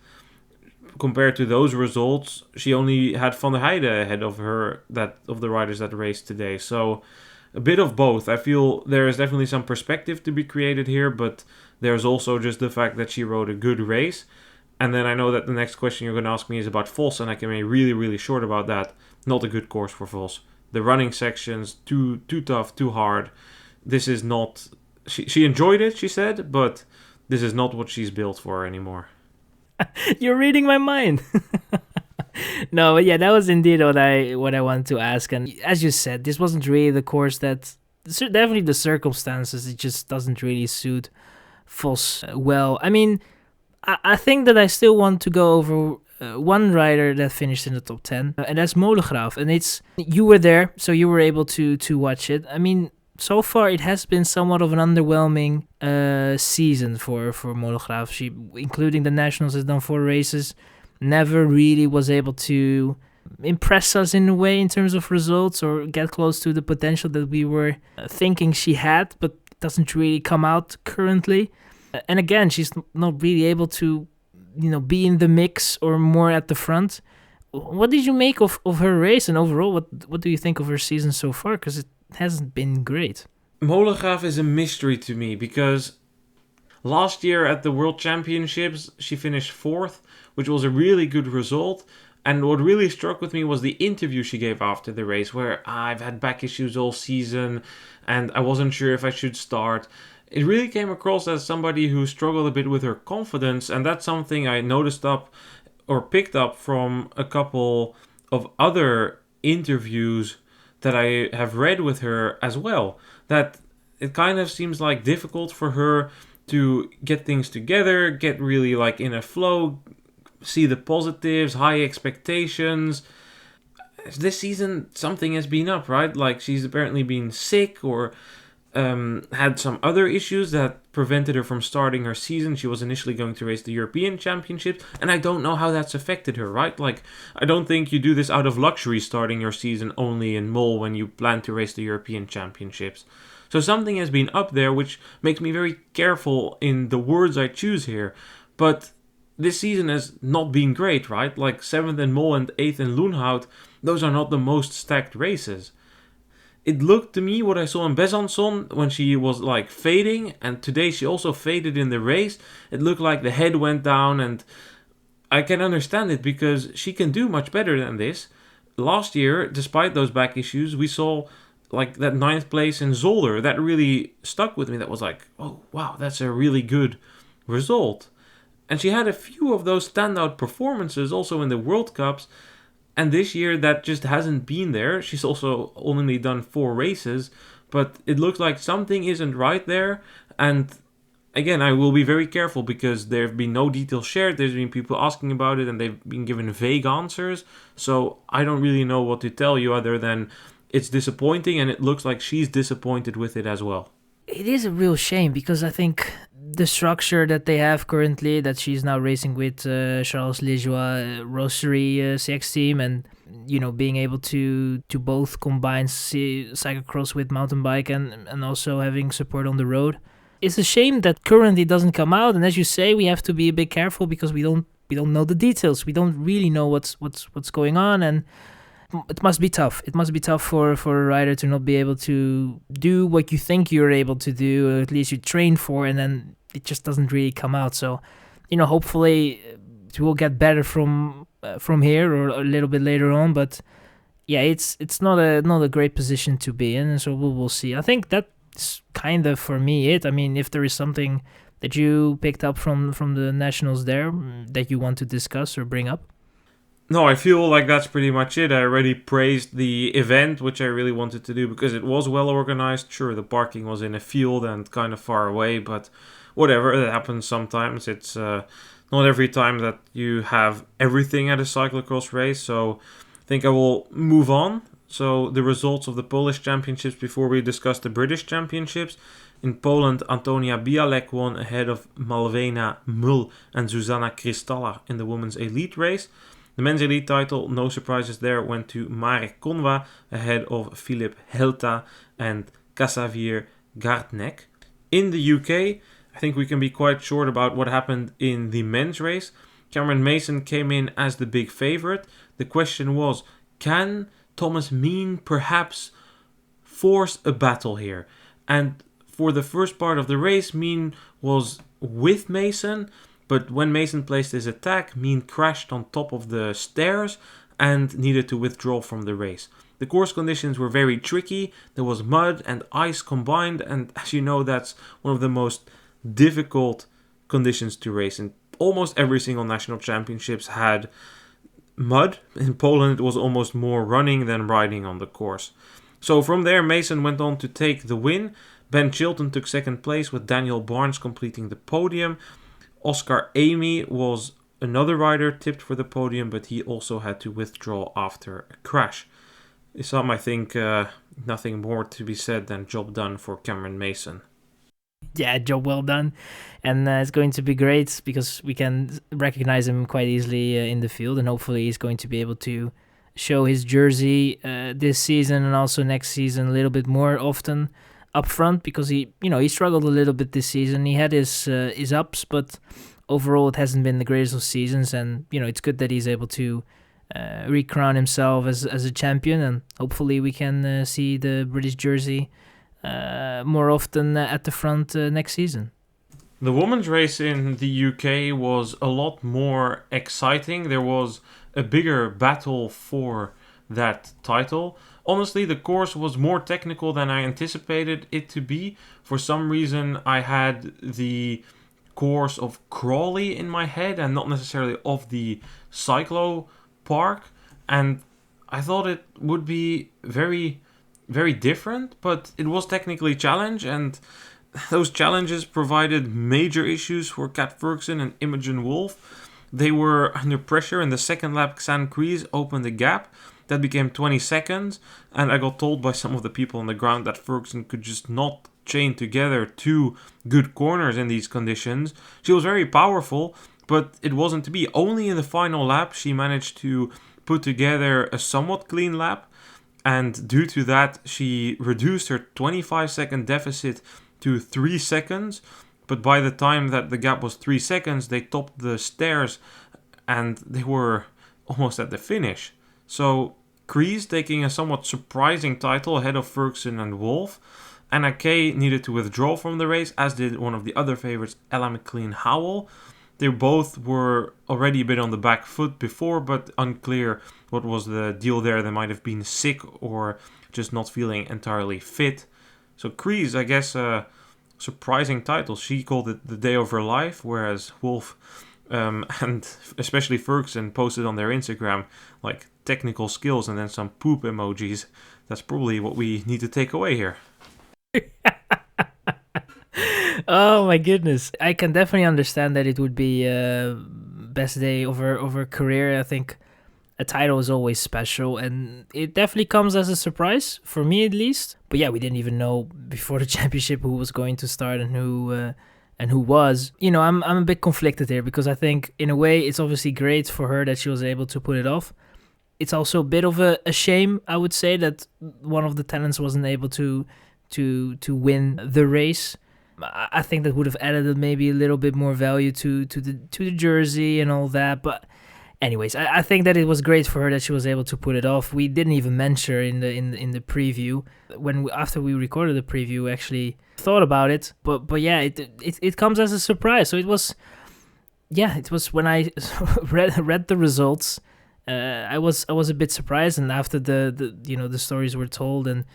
Speaker 1: Compared to those results, she only had Van der Heijden ahead of her, of the riders that raced today. So a bit of both. I feel there is definitely some perspective to be created here, but there's also just the fact that she rode a good race. And then I know that the next question you're going to ask me is about Vos, and I can be really, really short about that. Not a good course for Vos. The running sections, too tough, too hard. This is not... She enjoyed it, she said, but this is not what she's built for anymore.
Speaker 2: You're reading my mind. No, but yeah, that was indeed what I wanted to ask. And as you said, this wasn't really the course that... Definitely the circumstances, it just doesn't really suit Vos well. I mean, I think that I still want to go over one rider that finished in the top 10, and that's Molengraaf. And you were there, so you were able to watch it. I mean, so far it has been somewhat of an underwhelming season for Molengraaf. She, including the Nationals, has done 4 races. Never really was able to impress us in a way in terms of results, or get close to the potential that we were thinking she had, but doesn't really come out currently. And again, she's not really able to, be in the mix or more at the front. What did you make of her race, and overall, what do you think of her season so far? Because it hasn't been great.
Speaker 1: Molengraaf is a mystery to me, because last year at the World Championships, she finished 4th, which was a really good result. And what really struck with me was the interview she gave after the race, where I've had back issues all season and I wasn't sure if I should start. It really came across as somebody who struggled a bit with her confidence, and that's something I picked up from a couple of other interviews that I have read with her as well. That it kind of seems like difficult for her to get things together, get really in a flow, see the positives, high expectations. This season, something has been up, right? She's apparently been sick, or had some other issues that prevented her from starting her season. She was initially going to race the European Championships, and I don't know how that's affected her, right? I don't think you do this out of luxury, starting your season only in Mol when you plan to race the European Championships. So something has been up there, which makes me very careful in the words I choose here. But this season has not been great, right? 7th in Mol and 8th in Loenhout, those are not the most stacked races. It looked to me, what I saw in Besançon when she was fading, and today she also faded in the race, it looked like the head went down, and I can understand it because she can do much better than this. Last year, despite those back issues, we saw that 9th place in Zolder. That really stuck with me. That was oh wow, that's a really good result. And she had a few of those standout performances also in the World Cups. And this year that just hasn't been there. She's also only done 4 races. But it looks like something isn't right there. And again, I will be very careful because there have been no details shared. There's been people asking about it and they've been given vague answers. So I don't really know what to tell you other than it's disappointing, and it looks like she's disappointed with it as well.
Speaker 2: It is a real shame because I think the structure that they have currently, that she's now racing with Charles Lijois, Rosary CX team, and being able to both combine cyclocross with mountain bike and also having support on the road. It's a shame that currently doesn't come out, and as you say, we have to be a bit careful because we don't know the details. We don't really know what's going on, and it must be tough. It must be tough for a rider to not be able to do what you think you're able to do, or at least you train for, and then it just doesn't really come out. So, hopefully it will get better from here or a little bit later on. But yeah, it's not a great position to be in, and so we'll see. I think that's kind of for me it. I mean, if there is something that you picked up from the nationals there that you want to discuss or bring up.
Speaker 1: No, I feel like that's pretty much it. I already praised the event, which I really wanted to do because it was well organized. Sure, the parking was in a field and kind of far away, but whatever, it happens sometimes. It's not every time that you have everything at a cyclocross race, so I think I will move on. So the results of the Polish Championships before we discuss the British Championships. In Poland, Antonia Bialek won ahead of Malwena Mul and Zuzana Kristalla in the women's elite race. The men's elite title, no surprises there, went to Marek Konwa ahead of Filip Helta and Kasavier Gardnek. In the UK, I think we can be quite short about what happened in the men's race. Cameron Mason came in as the big favourite. The question was, can Thomas Mean perhaps force a battle here? And for the first part of the race, Mean was with Mason, but when Mason placed his attack, Mean crashed on top of the stairs and needed to withdraw from the race. The course conditions were very tricky. There was mud and ice combined, and as you know, that's one of the most difficult conditions to race. And almost every single national championships had mud. In Poland, it was almost more running than riding on the course. So from there, Mason went on to take the win. Ben Chilton took second place with Daniel Barnes completing the podium. Oscar Amy was another rider tipped for the podium, but he also had to withdraw after a crash. Issam, I think nothing more to be said than job done for Cameron Mason.
Speaker 2: Yeah, job well done. And it's going to be great because we can recognize him quite easily in the field, and hopefully he's going to be able to show his jersey this season and also next season a little bit more often up front, because he struggled a little bit this season. He had his ups, but overall it hasn't been the greatest of seasons, and it's good that he's able to recrown himself as a champion, and hopefully we can see the British jersey more often at the front next season.
Speaker 1: The women's race in the UK was a lot more exciting. There was a bigger battle for that title. Honestly, the course was more technical than I anticipated it to be. For some reason, I had the course of Crawley in my head and not necessarily of the Cyclo Park. And I thought it would be very, very different, but it was technically challenged, and those challenges provided major issues for Kat Ferguson and Imogen Wolf. They were under pressure. In the second lap, Xan Kreese opened a gap. That became 20 seconds, and I got told by some of the people on the ground that Ferguson could just not chain together two good corners in these conditions. She was very powerful, but it wasn't to be. Only in the final lap she managed to put together a somewhat clean lap, and due to that she reduced her 25-second deficit to 3 seconds. But by the time that the gap was 3 seconds, they topped the stairs and they were almost at the finish. So Kreese taking a somewhat surprising title ahead of Ferguson and Wolf. Anna Kay needed to withdraw from the race, as did one of the other favourites, Ella McLean-Howell. They both were already a bit on the back foot before, but unclear what was the deal there. They might have been sick or just not feeling entirely fit. So Kreese, I guess, a surprising title. She called it the day of her life, whereas Wolf and especially Ferguson posted on their Instagram like technical skills and then some poop emojis. That's probably what we need to take away here.
Speaker 2: Oh my goodness. I can definitely understand that it would be best day of her career. I think a title is always special, and it definitely comes as a surprise for me at least. But yeah, we didn't even know before the championship who was going to start and who was. You know, I'm a bit conflicted here because I think in a way it's obviously great for her that she was able to put it off. It's also a bit of a shame, I would say, that one of the talents wasn't able to win the race. I think that would have added maybe a little bit more value to the jersey and all that. But anyways, I think that it was great for her that she was able to put it off. We didn't even mention her in the preview after we recorded the preview. We actually thought about it, but yeah, it comes as a surprise. So it was when I read the results. I was a bit surprised, and after the stories were told and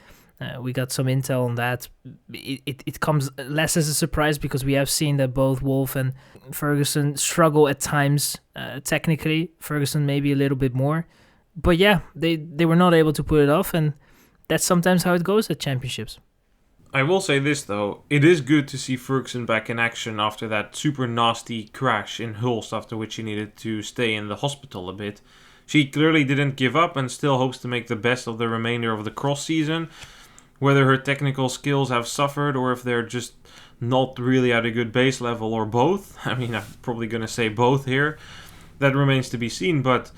Speaker 2: we got some intel on that, it comes less as a surprise because we have seen that both Wolf and Ferguson struggle at times. Technically, Ferguson maybe a little bit more, but yeah, they were not able to put it off, and that's sometimes how it goes at championships.
Speaker 1: I will say this though, it is good to see Ferguson back in action after that super nasty crash in Hulst, after which she needed to stay in the hospital a bit. She clearly didn't give up and still hopes to make the best of the remainder of the cross season. Whether her technical skills have suffered or if they're just not really at a good base level or both, I mean, I'm probably going to say both here, that remains to be seen. But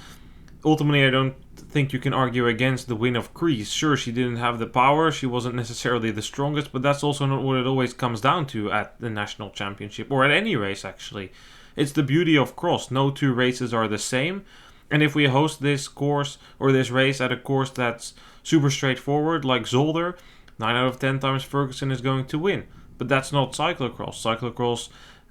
Speaker 1: ultimately, I don't think you can argue against the win of Kreese. Sure, she didn't have the power, she wasn't necessarily the strongest, but that's also not what it always comes down to at the national championship, or at any race actually. It's the beauty of cross. No two races are the same. And if we host this course or this race at a course that's super straightforward, like Zolder, 9 out of 10 times Ferguson is going to win. But that's not cyclocross. Cyclocross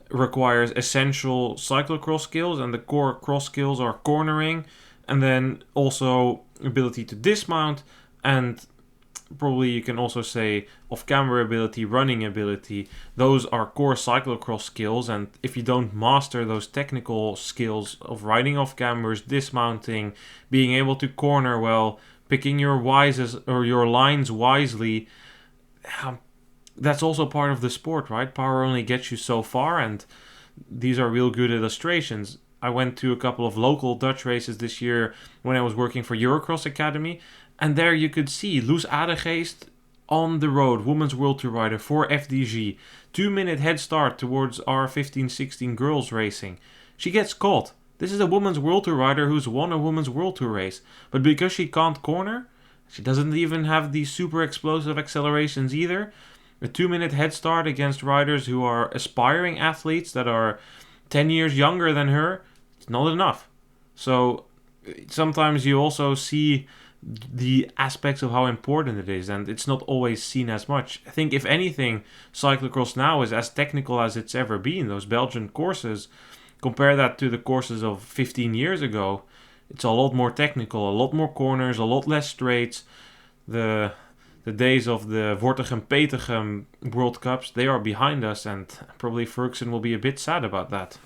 Speaker 1: requires essential cyclocross skills, and the core cross skills are cornering, and then also ability to dismount, and probably you can also say off-camber ability, running ability. Those are core cyclocross skills, and if you don't master those technical skills of riding off cambers, dismounting, being able to corner well, picking your your lines wisely, that's also part of the sport, right? Power only gets you so far, and these are real good illustrations. I went to a couple of local Dutch races this year when I was working for Eurocross Academy, and there you could see Loes Adegeest on the road, Women's World Tour rider for FDG. 2-minute head start towards our 15-16 girls racing. She gets caught. This is a Women's World Tour rider who's won a Women's World Tour race. But because she can't corner, she doesn't even have these super explosive accelerations either. A 2-minute head start against riders who are aspiring athletes that are 10 years younger than her, it's not enough. So sometimes you also see the aspects of how important it is, and it's not always seen as much. I think if anything, cyclocross now is as technical as it's ever been. Those Belgian courses, compare that to the courses of 15 years ago, it's a lot more technical, a lot more corners, a lot less straights. The days of the Wortegem-Petegem World Cups, they are behind us, and probably Ferguson will be a bit sad about that.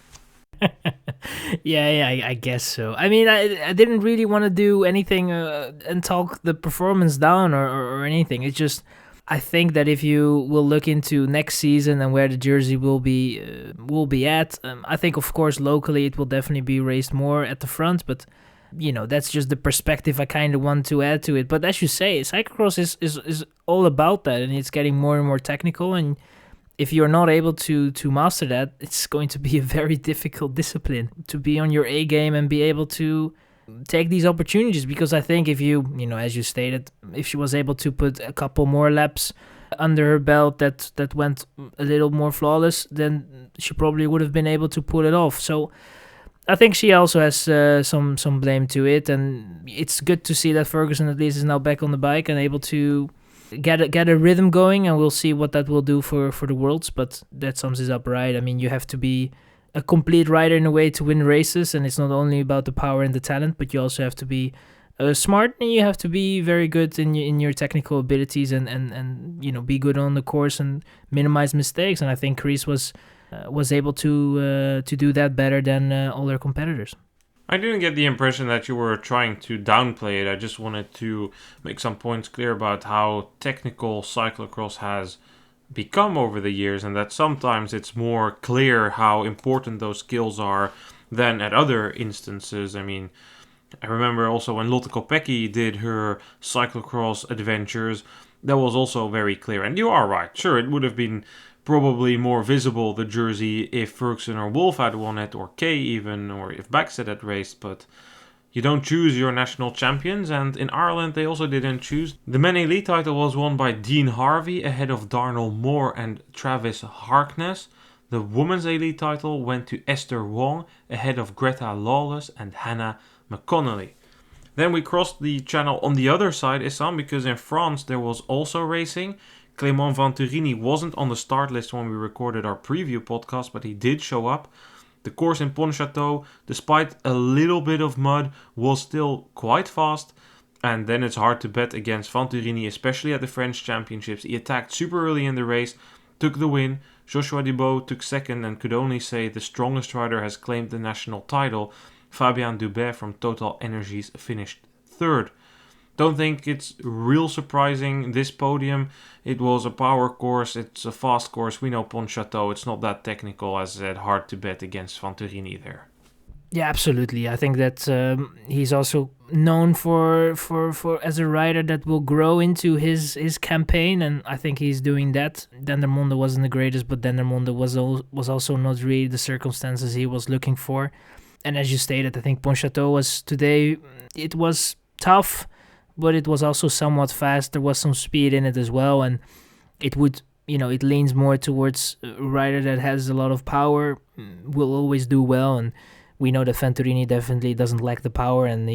Speaker 2: Yeah, I guess so. I mean, I didn't really want to do anything and talk the performance down or anything. It's just, I think that if you will look into next season and where the jersey will be at, I think of course locally it will definitely be raced more at the front, but you know, that's just the perspective I kind of want to add to it. But as you say, cyclocross is all about that, and it's getting more and more technical, and if you're not able to master that, it's going to be a very difficult discipline to be on your A game and be able to take these opportunities. Because I think if you know, as you stated, if she was able to put a couple more laps under her belt that went a little more flawless, then she probably would have been able to pull it off. So I think she also has some blame to it, and it's good to see that Ferguson at least is now back on the bike and able to get a rhythm going, and we'll see what that will do for the Worlds. But that sums it up right. I mean, you have to be a complete rider in a way to win races, and it's not only about the power and the talent, but you also have to be smart, and you have to be very good in your technical abilities, and you know, be good on the course and minimize mistakes. And I think Kreese was able to do that better than all their competitors.
Speaker 1: I didn't get the impression that you were trying to downplay it. I just wanted to make some points clear about how technical cyclocross has become over the years, and that sometimes it's more clear how important those skills are than at other instances. I mean, I remember also when Lotte Kopecky did her cyclocross adventures, that was also very clear. And you are right, sure, it would have been probably more visible, the jersey, if Ferguson or Wolf had won it, or Kay even, or if Backstead had raced, but you don't choose your national champions, and in Ireland they also didn't choose. The Men Elite title was won by Dean Harvey ahead of Darnell Moore and Travis Harkness. The Women's Elite title went to Esther Wong ahead of Greta Lawless and Hannah McConnelly. Then we crossed the channel on the other side, Issam, because in France there was also racing. Clément Venturini wasn't on the start list when we recorded our preview podcast, but he did show up. The course in Pontchâteau, despite a little bit of mud, was still quite fast. And then it's hard to bet against Venturini, especially at the French Championships. He attacked super early in the race, took the win. Joshua Thibau took second and could only say the strongest rider has claimed the national title. Fabien Dubé from Total Energies finished third. Don't think it's real surprising, this podium. It was a power course, it's a fast course. We know Pontchâteau, it's not that technical, as I said, hard to bet against Venturini there.
Speaker 2: Yeah, absolutely. I think that he's also known for as a rider that will grow into his campaign, and I think he's doing that. Dendermonde wasn't the greatest, but Dendermonde was also not really the circumstances he was looking for. And as you stated, I think Pontchâteau was today, it was tough, but it was also somewhat fast. There was some speed in it as well, and it would, it leans more towards a rider that has a lot of power, will always do well, and we know that Venturini definitely doesn't lack the power, and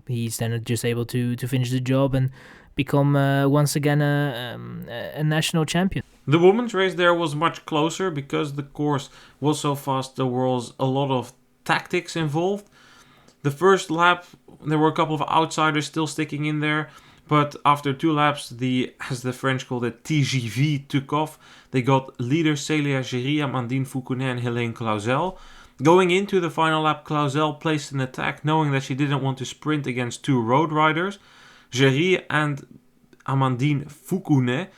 Speaker 2: he's then just able to finish the job and become once again a national champion.
Speaker 1: The women's race there was much closer because the course was so fast. There was a lot of tactics involved. The first lap, there were a couple of outsiders still sticking in there, but after 2 laps, as the French called it, TGV took off. They got leaders Célia Géry, Amandine Foucounet and Helene Clauzel. Going into the final lap, Clauzel placed an attack, knowing that she didn't want to sprint against 2 road riders. Géry and Amandine Foucounet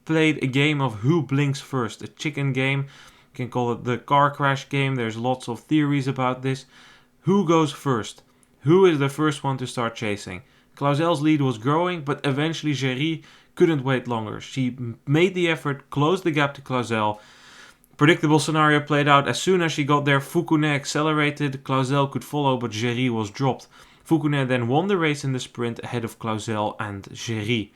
Speaker 1: played a game of who blinks first, a chicken game. You can call it the car crash game. There's lots of theories about this. Who goes first? Who is the first one to start chasing? Clauzel's lead was growing, but eventually Géry couldn't wait longer. She made the effort, closed the gap to Clauzel. Predictable scenario played out. As soon as she got there, Foucounet accelerated. Clauzel could follow, but Géry was dropped. Foucounet then won the race in the sprint ahead of Clauzel and Géry.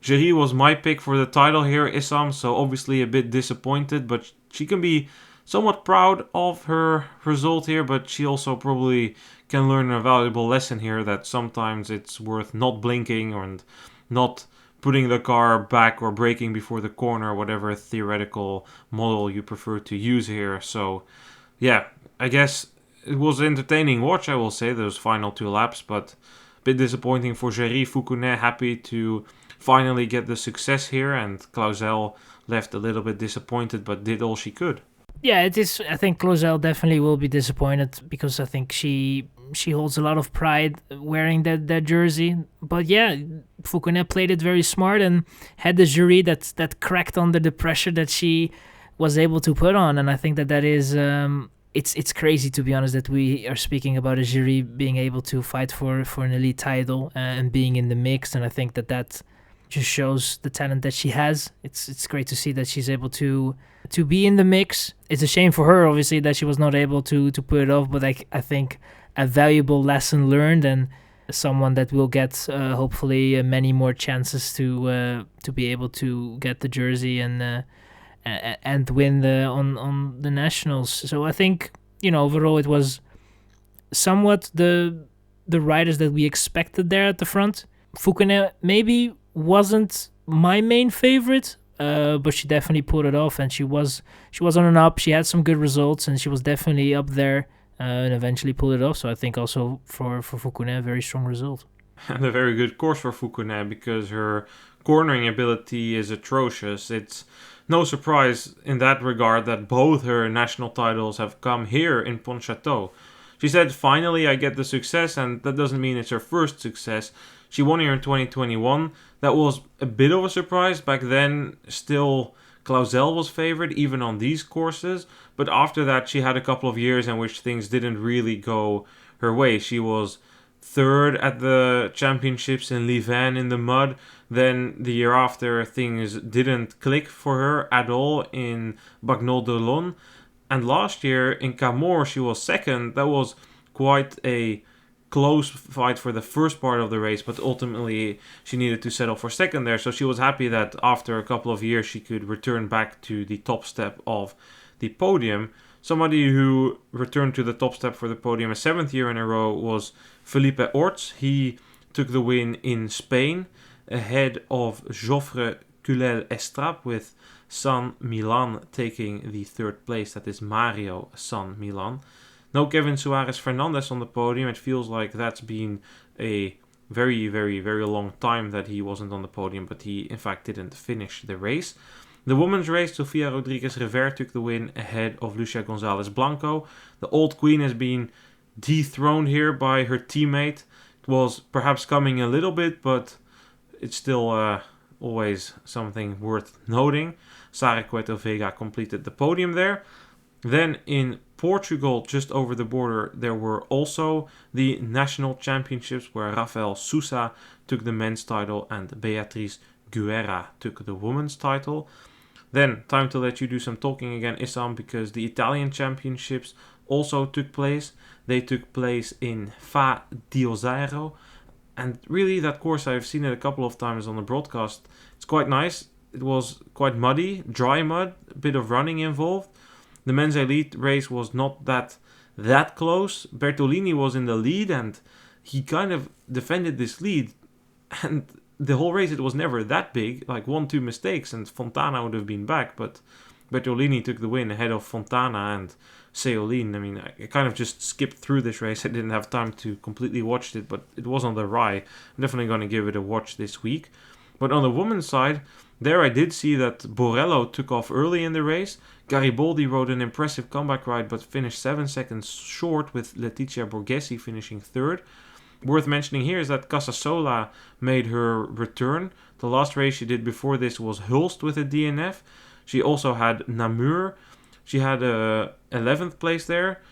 Speaker 1: Géry was my pick for the title here, Issam, so obviously a bit disappointed, but she can be somewhat proud of her result here, but she also probably can learn a valuable lesson here that sometimes it's worth not blinking and not putting the car back or braking before the corner, whatever theoretical model you prefer to use here. So, yeah, I guess it was an entertaining watch, I will say, those final 2 laps, but a bit disappointing for Géry. Foucounet happy to finally get the success here, and Clauzel left a little bit disappointed, but did all she could.
Speaker 2: Yeah, it is. I think Clauzel definitely will be disappointed because I think she holds a lot of pride wearing that jersey. But yeah, Foucounet played it very smart and had the jury that cracked under the pressure that she was able to put on. And I think that is it's crazy, to be honest, that we are speaking about a jury being able to fight for an elite title and being in the mix. And I think that just shows the talent that she has. It's great to see that she's able to be in the mix. It's a shame for her, obviously, that she was not able to pull it off, but I think a valuable lesson learned, and someone that will get hopefully many more chances to be able to get the jersey and win on the nationals. So I think overall it was somewhat the riders that we expected there at the front. Foucounet maybe wasn't my main favorite, but she definitely pulled it off, and she was on an up. She had some good results, and she was definitely up there, and eventually pulled it off. So I think also for Foucounet, a very strong result.
Speaker 1: And a very good course for Foucounet, because her cornering ability is atrocious. It's no surprise in that regard that both her national titles have come here in Pontchâteau. She said, finally I get the success, and that doesn't mean it's her first success. She won here in 2021. That was a bit of a surprise. Back then, still Clausel was favored, even on these courses. But after that, she had a couple of years in which things didn't really go her way. She was third at the championships in Louvain in the mud. Then the year after, things didn't click for her at all in Bagnol de Lon. And last year in Camor, she was second. That was quite a close fight for the first part of the race, but ultimately she needed to settle for second there. So she was happy that after a couple of years she could return back to the top step of the podium. Somebody who returned to the top step for the podium a 7th year in a row was Felipe Orts. He took the win in Spain ahead of Joffre Culel Estrap, with San Milan taking the 3rd place. That is Mario San Milan. No Kevin Suarez Fernandez on the podium. It feels like that's been a very, very, very long time that he wasn't on the podium, but he in fact didn't finish the race. The women's race, Sofia Rodriguez Revert took the win ahead of Lucia Gonzalez Blanco. The old queen has been dethroned here by her teammate. It was perhaps coming a little bit, but it's still always something worth noting. Sara Cueto Vega completed the podium there. Then in Portugal, just over the border, there were also the national championships where Rafael Sousa took the men's title and Beatriz Guerra took the women's title. Then, time to let you do some talking again, Issam, because the Italian championships also took place. They took place in Fa Diozzaro. And really, that course, I've seen it a couple of times on the broadcast. It's quite nice. It was quite muddy, dry mud, a bit of running involved. The men's elite race was not that close. Bertolini was in the lead and he kind of defended this lead. And the whole race, it was never that big. Like 1-2 mistakes and Fontana would have been back. But Bertolini took the win ahead of Fontana and Seolin. I mean, I kind of just skipped through this race. I didn't have time to completely watch it, but it was on the Rai. I'm definitely going to give it a watch this week. But on the women's side, there I did see that Borello took off early in the race. Garibaldi rode an impressive comeback ride but finished 7 seconds short, with Letizia Borghesi finishing 3rd. Worth mentioning here is that Casasola made her return. The last race she did before this was Hulst with a DNF. She also had Namur. She had a 11th place there.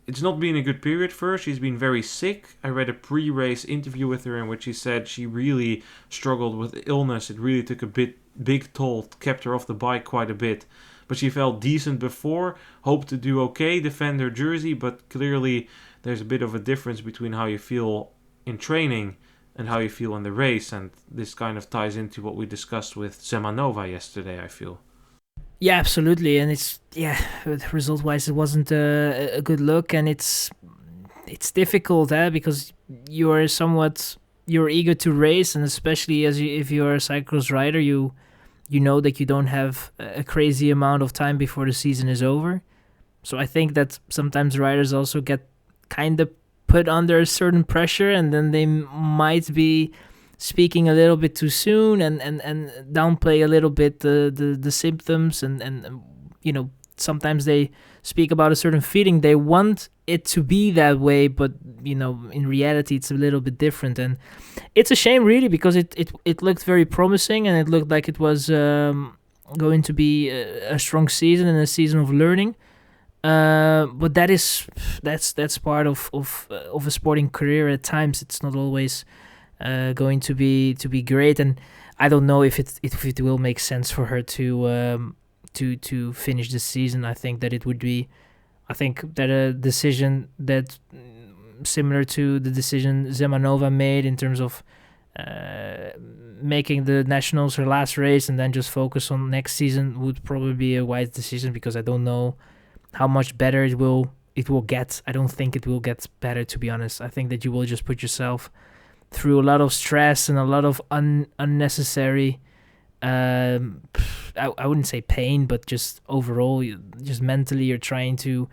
Speaker 1: It's not been a good period for her. She's been very sick. I read a pre-race interview with her in which she said she really struggled with illness. It really took a big toll, kept her off the bike quite a bit. But she felt decent before, hoped to do okay, defend her jersey, but clearly there's a bit of a difference between how you feel in training and how you feel in the race, and this kind of ties into what we discussed with Zemanova yesterday, I feel.
Speaker 2: Yeah, absolutely, and result-wise it wasn't a good look, and it's difficult, because you're eager to race, and especially if you're a cyclocross rider, you know that you don't have a crazy amount of time before the season is over. So I think that sometimes riders also get kind of put under a certain pressure, and then they might be speaking a little bit too soon and downplay a little bit the symptoms, and sometimes they speak about a certain feeling. They want it to be that way, but in reality it's a little bit different, and it's a shame really, because it looked very promising, and it looked like it was going to be a strong season and a season of learning. But that's part of a sporting career. At times it's not always going to be great, and I don't know if it will make sense for her to finish the season. I think that a decision that similar to the decision Zemanova made in terms of making the nationals her last race and then just focus on next season would probably be a wise decision, because I don't know how much better it will get. I don't think it will get better, to be honest. I think that you will just put yourself through a lot of stress and a lot of unnecessary I wouldn't say pain, but just overall, just mentally you're trying to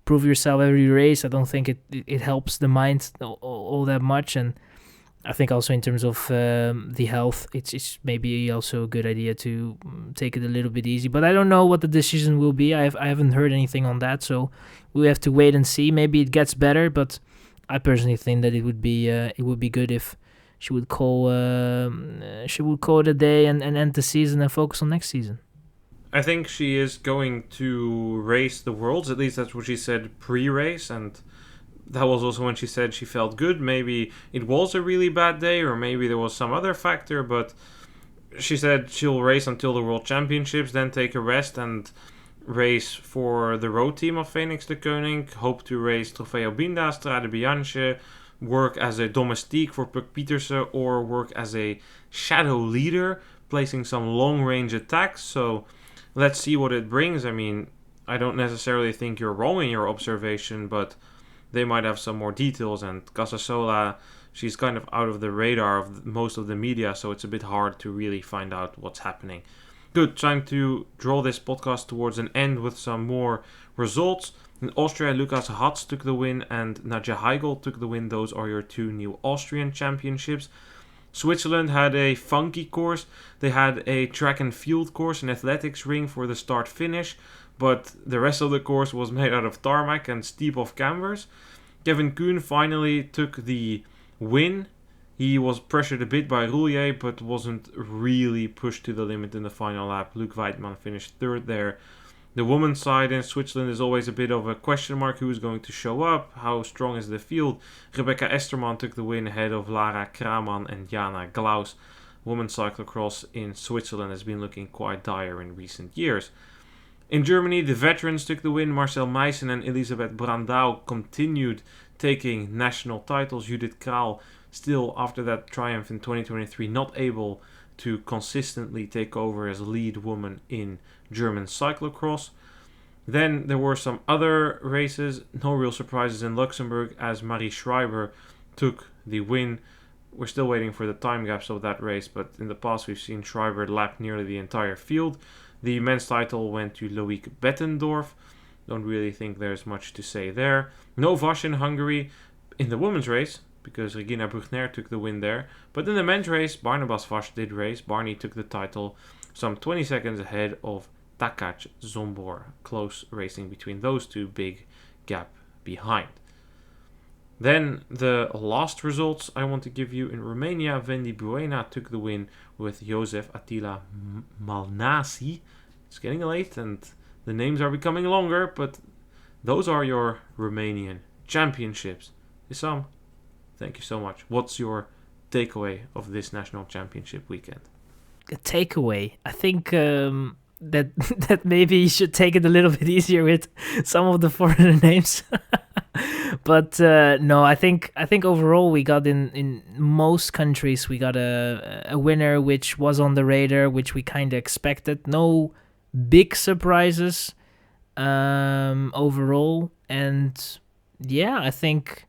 Speaker 2: prove yourself every race. I don't think it helps the mind all that much, and I think also in terms of the health, it's maybe also a good idea to take it a little bit easy. But I don't know what the decision will be. I haven't heard anything on that, so we have to wait and see. Maybe it gets better, but I personally think that it would be good if she would call it a day and end the season and focus on next season.
Speaker 1: I think she is going to race the Worlds. At least that's what she said pre-race, and that was also when she said she felt good. Maybe it was a really bad day, or maybe there was some other factor, but she said she'll race until the World Championships, then take a rest and race for the road team of Phoenix de Koning. Hope to race Trofeo Binda, Strade Bianche, work as a domestique for Puck Pieterse, or work as a shadow leader, placing some long-range attacks. So let's see what it brings. I mean, I don't necessarily think you're wrong in your observation, but they might have some more details. And Casasola, she's kind of out of the radar of most of the media, so it's a bit hard to really find out what's happening. Good, time to draw this podcast towards an end with some more results. In Austria, Lukas Hatz took the win and Nadja Heigl took the win. Those are your two new Austrian championships. Switzerland had a funky course. They had a track and field course, an athletics ring for the start-finish, but the rest of the course was made out of tarmac and steep off canvas. Kevin Kuhn finally took the win. He was pressured a bit by Roulier, but wasn't really pushed to the limit in the final lap. Luc Weidmann finished third there. The women's side in Switzerland is always a bit of a question mark. Who's going to show up? How strong is the field? Rebecca Esterman took the win ahead of Lara Kraman and Jana Glaus. Women's cyclocross in Switzerland has been looking quite dire in recent years. In Germany, the veterans took the win. Marcel Meissen and Elisabeth Brandau continued taking national titles. Judith Kral, still after that triumph in 2023, not able to consistently take over as lead woman in German cyclocross. Then there were some other races, no real surprises in Luxembourg as Marie Schreiber took the win. We're still waiting for the time gaps of that race, but in the past we've seen Schreiber lap nearly the entire field. The men's title went to Loïc Bettendorf. Don't really think there's much to say there. No Vash in Hungary in the women's race, because Regina Bruchner took the win there. But in the men's race, Barnabas Vash did race. Barney took the title some 20 seconds ahead of Takac Zombor. Close racing between those two, big gap behind. Then the last results I want to give you. In Romania, Vendi Buena took the win with Josef Attila Malnasi. It's getting late and the names are becoming longer, but those are your Romanian championships. Issam, thank you so much. What's your takeaway of this national championship weekend?
Speaker 2: A takeaway, I think that maybe you should take it a little bit easier with some of the foreigner names. But no, I think overall we got in most countries we got a winner which was on the radar, which we kind of expected. No big surprises overall, and yeah, I think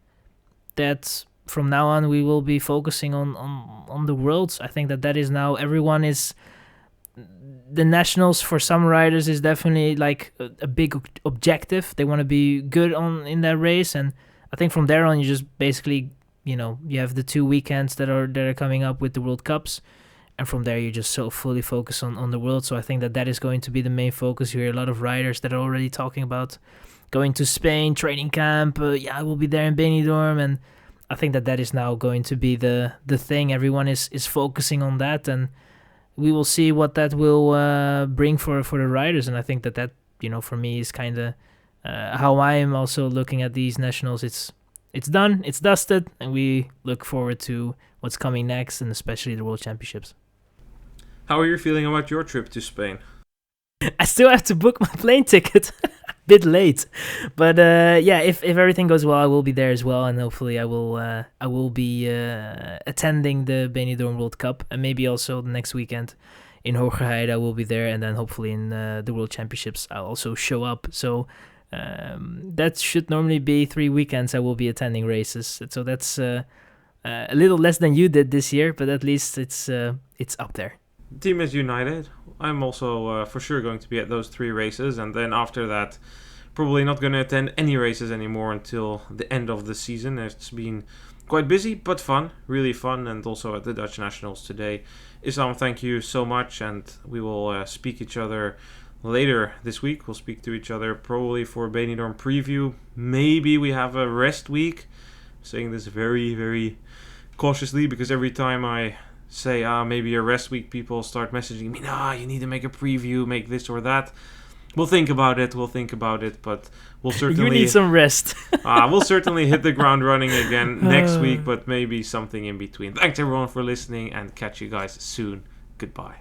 Speaker 2: that from now on we will be focusing on the Worlds. I think that is now everyone is. The nationals for some riders is definitely like a big objective. They want to be good in that race, and I think from there on you just basically you have the 2 weekends that are coming up with the World Cups, and from there you just so fully focus on the World. So I think that is going to be the main focus. You hear a lot of riders that are already talking about going to Spain training camp. I will be there in Benidorm, and I think that is now going to be the thing. Everyone is focusing on that, and we will see what that will bring for the riders. And I think that for me is kind of how I am also looking at these nationals. It's done, it's dusted, and we look forward to what's coming next, and especially the World Championships.
Speaker 1: How are you feeling about your trip to Spain?
Speaker 2: I still have to book my plane ticket. Bit late, but if everything goes well, I will be there as well, and hopefully I will be attending the Benidorm World Cup, and maybe also the next weekend in Hoogerheide I will be there, and then hopefully in the World Championships I'll also show up. So that should normally be 3 weekends I will be attending races. So that's a little less than you did this year, but at least it's up there.
Speaker 1: The team is united. I'm also for sure going to be at those 3 races, and then after that probably not going to attend any races anymore until the end of the season. It's been quite busy but fun, really fun, and also at the Dutch Nationals today. Issam, thank you so much, and we will speak each other later this week. We'll speak to each other probably for a Benidorm preview. Maybe we have a rest week. I'm saying this very, very cautiously, because every time I say, maybe a rest week, people start messaging me, you need to make a preview, make this or that. We'll think about it, but we'll certainly...
Speaker 2: You need some rest.
Speaker 1: We'll certainly hit the ground running again next week, but maybe something in between. Thanks everyone for listening, and catch you guys soon. Goodbye.